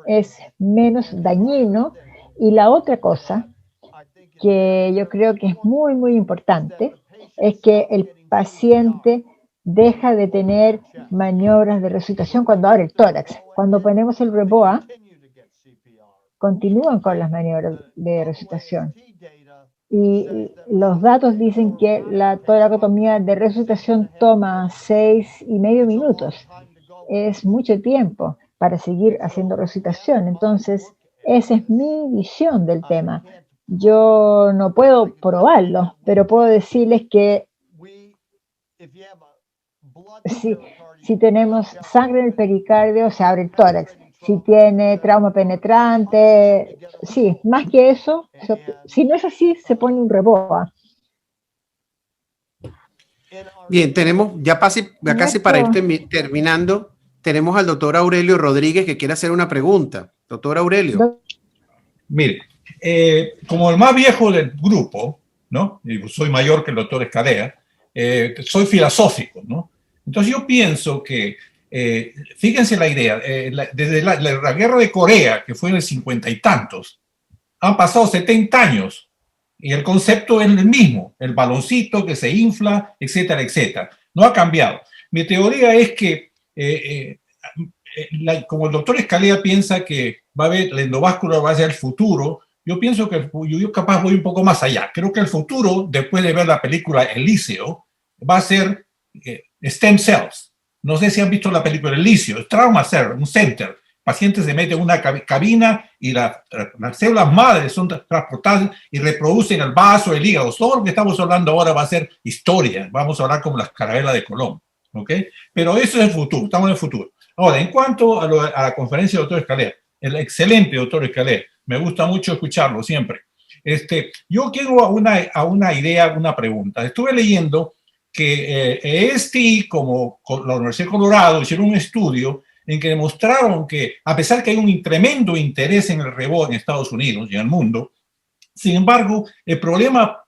es menos dañino. Y la otra cosa que yo creo que es muy, muy importante es que el paciente deja de tener maniobras de resucitación cuando abre el tórax. Cuando ponemos el REBOA, continúan con las maniobras de resucitación. Y los datos dicen que la toracotomía de resucitación toma 6,5 minutos. Es mucho tiempo para seguir haciendo resucitación. Entonces, esa es mi visión del tema. Yo no puedo probarlo, pero puedo decirles que si tenemos sangre en el pericardio, se abre el tórax. Si tiene trauma penetrante, sí, más que eso, si no es así, se pone un REBOA. Bien, tenemos, ya casi para ir terminando, tenemos al doctor Aurelio Rodríguez que quiere hacer una pregunta. Doctor Aurelio. Mire, como el más viejo del grupo, ¿no? Y soy mayor que el doctor Escalea, soy filosófico, ¿no? Entonces yo pienso que, fíjense la idea, desde la guerra de Corea, que fue en el 50 y tantos, han pasado 70 años Y el concepto es el mismo, el baloncito que se infla, etcétera, etcétera. No ha cambiado. Mi teoría es que, como el doctor Escalea piensa que va a haber, el endovascular va a ser el futuro, yo pienso que yo capaz voy un poco más allá. Creo que el futuro, después de ver la película Elysium, va a ser stem cells. No sé si han visto la película Elysium, es trauma center, un center. Pacientes se meten en una cabina y las células madres son transportadas y reproducen el vaso, el hígado. Todo lo que estamos hablando ahora va a ser historia. Vamos a hablar como las carabelas de Colón. ¿Ok? Pero eso es el futuro, estamos en el futuro. Ahora, en cuanto a la conferencia del doctor Escalea, el excelente doctor Escalea, me gusta mucho escucharlo siempre. Yo quiero a una idea, una pregunta. Estuve leyendo que como la Universidad de Colorado hicieron un estudio en que demostraron que, a pesar que hay un tremendo interés en el rebote en Estados Unidos y en el mundo, sin embargo, el problema,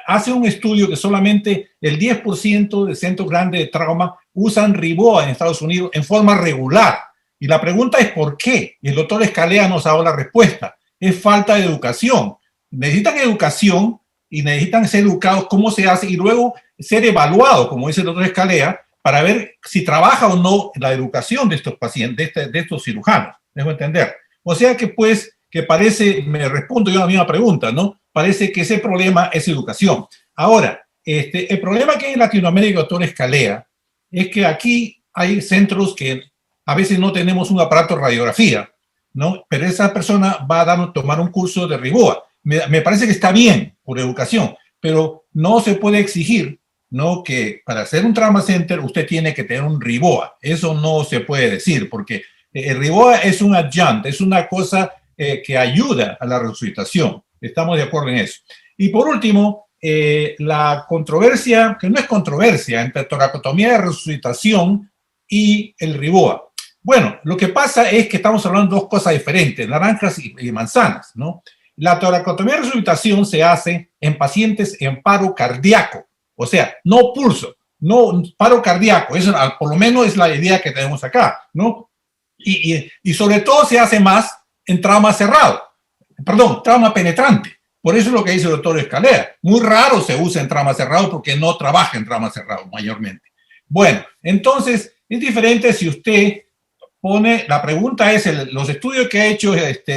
hace un estudio que solamente el 10% de centros grandes de trauma usan Riboa en Estados Unidos en forma regular. Y la pregunta es ¿por qué? Y el doctor Escalea nos ha dado la respuesta. Es falta de educación. Necesitan educación y necesitan ser educados cómo se hace y luego ser evaluados, como dice el doctor Escalea, para ver si trabaja o no la educación de estos pacientes, de estos cirujanos. Dejo entender. O sea que pues, que parece, me respondo yo a la misma pregunta, ¿no? Parece que ese problema es educación. Ahora, el problema que hay en Latinoamérica, doctor Escalea, es que aquí hay centros que a veces no tenemos un aparato de radiografía, ¿no? Pero esa persona va a tomar un curso de Riboa. Me parece que está bien por educación, pero no se puede exigir, ¿no? Que para hacer un trauma center usted tiene que tener un Riboa. Eso no se puede decir, porque el Riboa es un adjunct, es una cosa que ayuda a la resucitación. Estamos de acuerdo en eso. Y por último, la controversia, que no es controversia, entre toracotomía de resucitación y el Riboa. Bueno, lo que pasa es que estamos hablando de dos cosas diferentes, naranjas y manzanas, ¿no? La toracotomía de resucitación se hace en pacientes en paro cardíaco, o sea, no pulso, no paro cardíaco, eso por lo menos es la idea que tenemos acá, ¿no? Y sobre todo se hace más en trauma cerrado, perdón, trauma penetrante. Por eso es lo que dice el doctor Escalea. Muy raro se usa en trauma cerrado porque no trabaja en trauma cerrado mayormente. Bueno, entonces es diferente si usted pone, la pregunta es, los estudios que ha hecho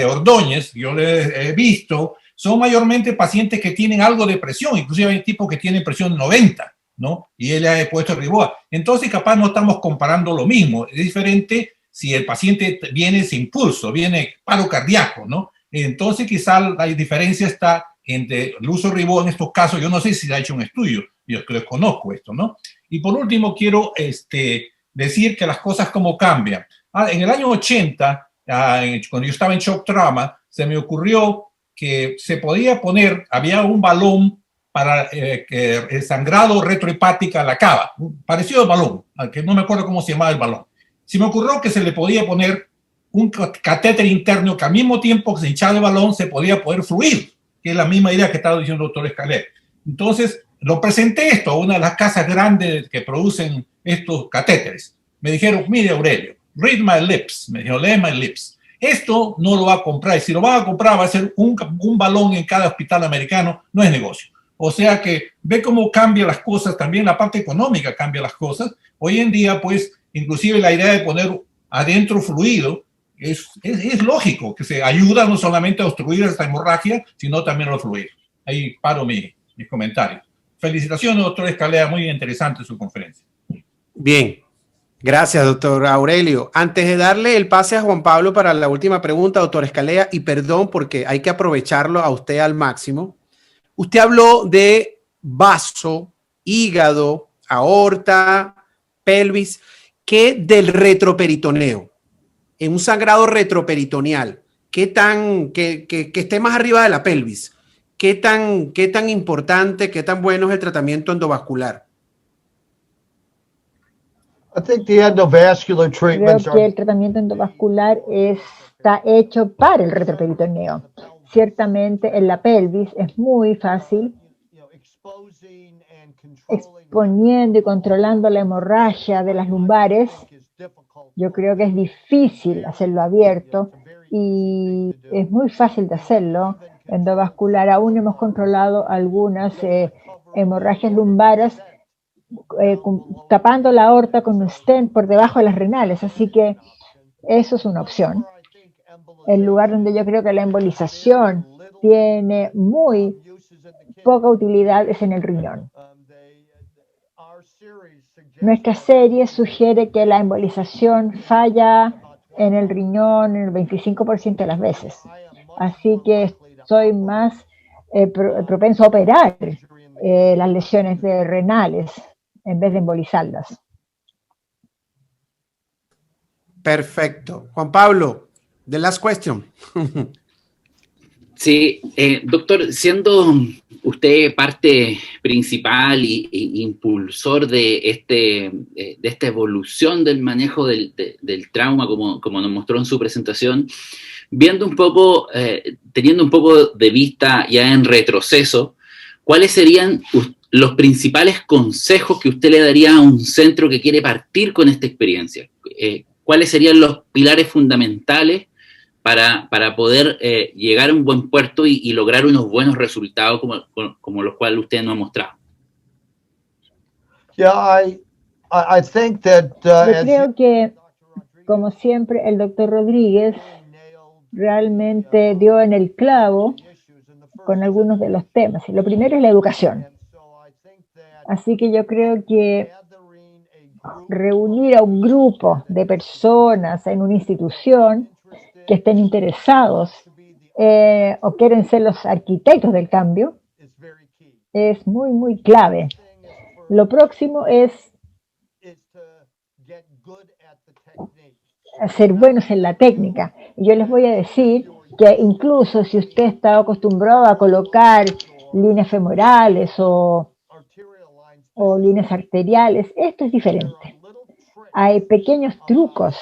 Ordóñez, yo le he visto, son mayormente pacientes que tienen algo de presión, inclusive hay tipos que tienen presión 90, ¿no? Y él ha puesto Riboa. Entonces capaz no estamos comparando lo mismo. Es diferente si el paciente viene sin pulso, viene paro cardíaco, ¿no? Entonces quizá la diferencia está entre el uso de Riboa en estos casos. Yo no sé si se ha hecho un estudio, yo desconozco esto, ¿no? Y por último quiero decir que las cosas como cambian. En el año 80, cuando yo estaba en shock trauma, se me ocurrió que se podía poner, había un balón para el sangrado retrohepática a la cava, parecido al balón, que no me acuerdo cómo se llamaba el balón. Se me ocurrió que se le podía poner un catéter interno que al mismo tiempo que se hinchaba el balón se podía poder fluir, que es la misma idea que estaba diciendo el doctor Escalera. Entonces, lo presenté esto a una de las casas grandes que producen estos catéteres. Me dijeron, mire Aurelio, read my lips, me dijo, lee my lips. Esto no lo va a comprar, y si lo van a comprar va a ser un balón en cada hospital americano, no es negocio. O sea que ve cómo cambian las cosas, también la parte económica cambia las cosas. Hoy en día, pues, inclusive la idea de poner adentro fluido es lógico, que se ayuda no solamente a obstruir esta hemorragia, sino también a los fluidos. Ahí paro mis comentarios. Felicitaciones, doctor Escalea, muy interesante su conferencia. Bien. Gracias, doctor Aurelio. Antes de darle el pase a Juan Pablo para la última pregunta, doctor Escalea, y perdón porque hay que aprovecharlo a usted al máximo. Usted habló de vaso, hígado, aorta, pelvis, ¿qué del retroperitoneo? En un sangrado retroperitoneal, que esté más arriba de la pelvis, ¿qué tan importante, qué tan bueno es el tratamiento endovascular? I think the endovascular treatments Creo que el tratamiento endovascular está hecho para el retroperitoneo. Ciertamente en la pelvis es muy fácil exponiendo y controlando la hemorragia de las lumbares. Yo creo que es difícil hacerlo abierto y es muy fácil de hacerlo endovascular. Aún hemos controlado algunas hemorragias lumbares tapando la aorta con un stent por debajo de las renales, así que eso es una opción. El lugar donde yo creo que la embolización tiene muy poca utilidad es en el riñón. Nuestra serie sugiere que la embolización falla en el riñón en el 25% de las veces. Así que soy más propenso a operar las lesiones renales en vez de embolizarlas. Perfecto. Juan Pablo, the last question. Sí, doctor, siendo usted parte principal y impulsor de esta evolución del manejo del trauma, como nos mostró en su presentación, viendo un poco, teniendo un poco de vista ya en retroceso, ¿cuáles serían los principales consejos que usted le daría a un centro que quiere partir con esta experiencia? ¿Cuáles serían los pilares fundamentales para poder llegar a un buen puerto y lograr unos buenos resultados como los cuales usted nos ha mostrado? I think that, yo creo que, como siempre, el doctor Rodríguez realmente dio en el clavo con algunos de los temas. Y lo primero es la educación. Así que yo creo que reunir a un grupo de personas en una institución que estén interesados o quieren ser los arquitectos del cambio es muy, muy clave. Lo próximo es ser buenos en la técnica. Y yo les voy a decir que incluso si usted está acostumbrado a colocar líneas femorales o líneas arteriales, esto es diferente. Hay pequeños trucos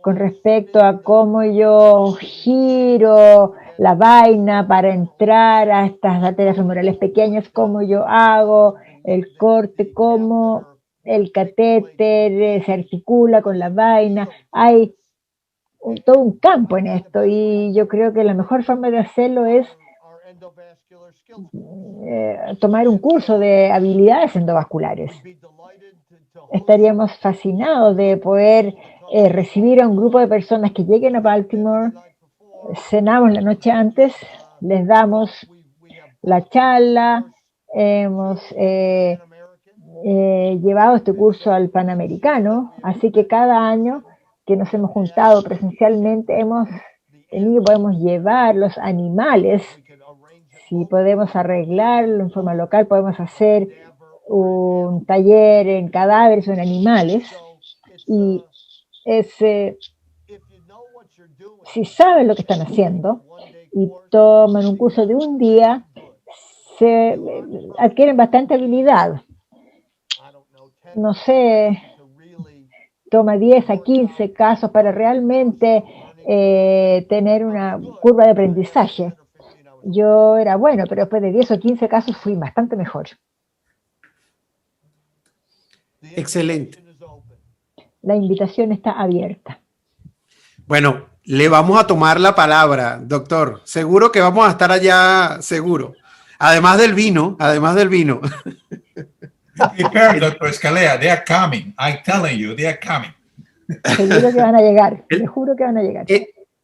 con respecto a cómo yo giro la vaina para entrar a estas arterias femorales pequeñas, cómo yo hago el corte, cómo el catéter se articula con la vaina. Hay todo un campo en esto y yo creo que la mejor forma de hacerlo es tomar un curso de habilidades endovasculares. Estaríamos fascinados de poder recibir a un grupo de personas que lleguen a Baltimore, cenamos la noche antes, les damos la charla, hemos llevado este curso al Panamericano, así que cada año que nos hemos juntado presencialmente podemos llevar los animales, si podemos arreglarlo en forma local, podemos hacer un taller en cadáveres o en animales, y si saben lo que están haciendo y toman un curso de un día, se adquieren bastante habilidad. No sé, toma 10 a 15 casos para realmente tener una curva de aprendizaje. Yo era bueno, pero después de 10 o 15 casos fui bastante mejor. Excelente. La invitación está abierta. Bueno, le vamos a tomar la palabra, doctor. Seguro que vamos a estar allá, seguro. Además del vino, además del vino. Prepare, Dr. Escalea, they are coming. I'm telling you, they are coming. Seguro que van a llegar, les juro que van a llegar.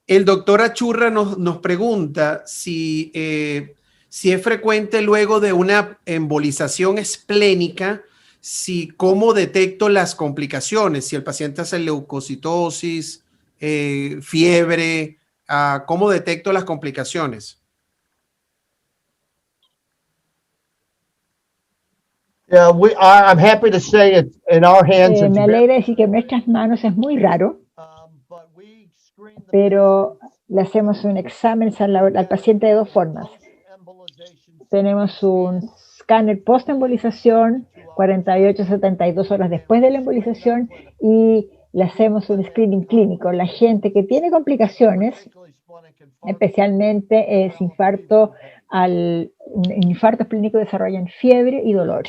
El doctor Achurra nos pregunta si es frecuente luego de una embolización esplénica, cómo detecto las complicaciones, si el paciente hace leucocitosis, fiebre, ¿cómo detecto las complicaciones? Yeah, I'm happy to say it in our hands. Me alegra decir que en nuestras manos es muy raro, pero le hacemos un examen al paciente de dos formas. Tenemos un escáner post-embolización, 48-72 horas después de la embolización, y le hacemos un screening clínico. La gente que tiene complicaciones, especialmente infarto clínico, desarrollan fiebre y dolor.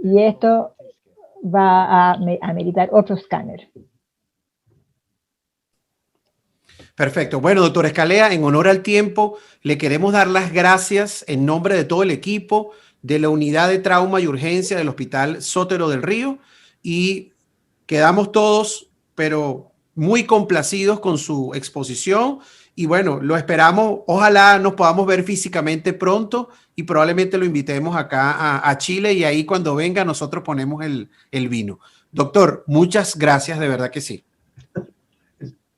Y esto va a meritar otro escáner. Perfecto. Bueno, doctor Escalea, en honor al tiempo, le queremos dar las gracias en nombre de todo el equipo de la Unidad de Trauma y Urgencia del Hospital Sotero del Río y quedamos todos, pero muy complacidos con su exposición y bueno, lo esperamos. Ojalá nos podamos ver físicamente pronto y probablemente lo invitemos acá a Chile y ahí cuando venga nosotros ponemos el vino. Doctor, muchas gracias, de verdad que sí.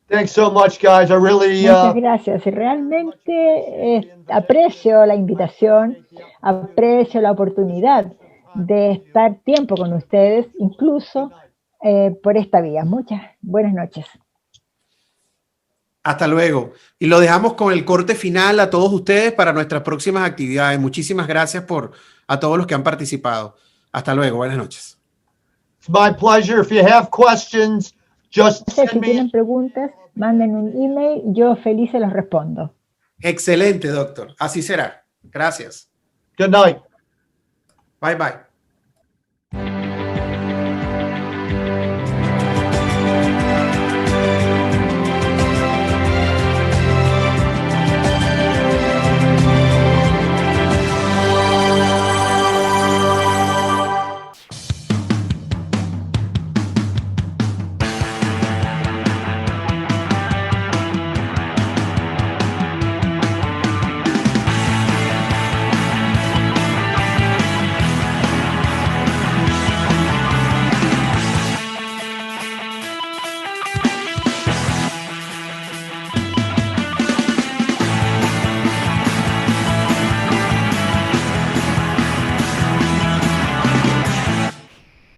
Thanks so much, guys. I really, Muchas gracias. Y realmente aprecio la invitación, aprecio la oportunidad de estar tiempo con ustedes, incluso por esta vía. Muchas buenas noches. Hasta luego. Y lo dejamos con el corte final a todos ustedes para nuestras próximas actividades. Muchísimas gracias a todos los que han participado. Hasta luego. Buenas noches. it's my pleasure. If you have questions, just Si send me. tienen preguntas, manden un email. Yo feliz se los respondo. Excelente, doctor. Así será. Gracias. Good night. Bye, bye.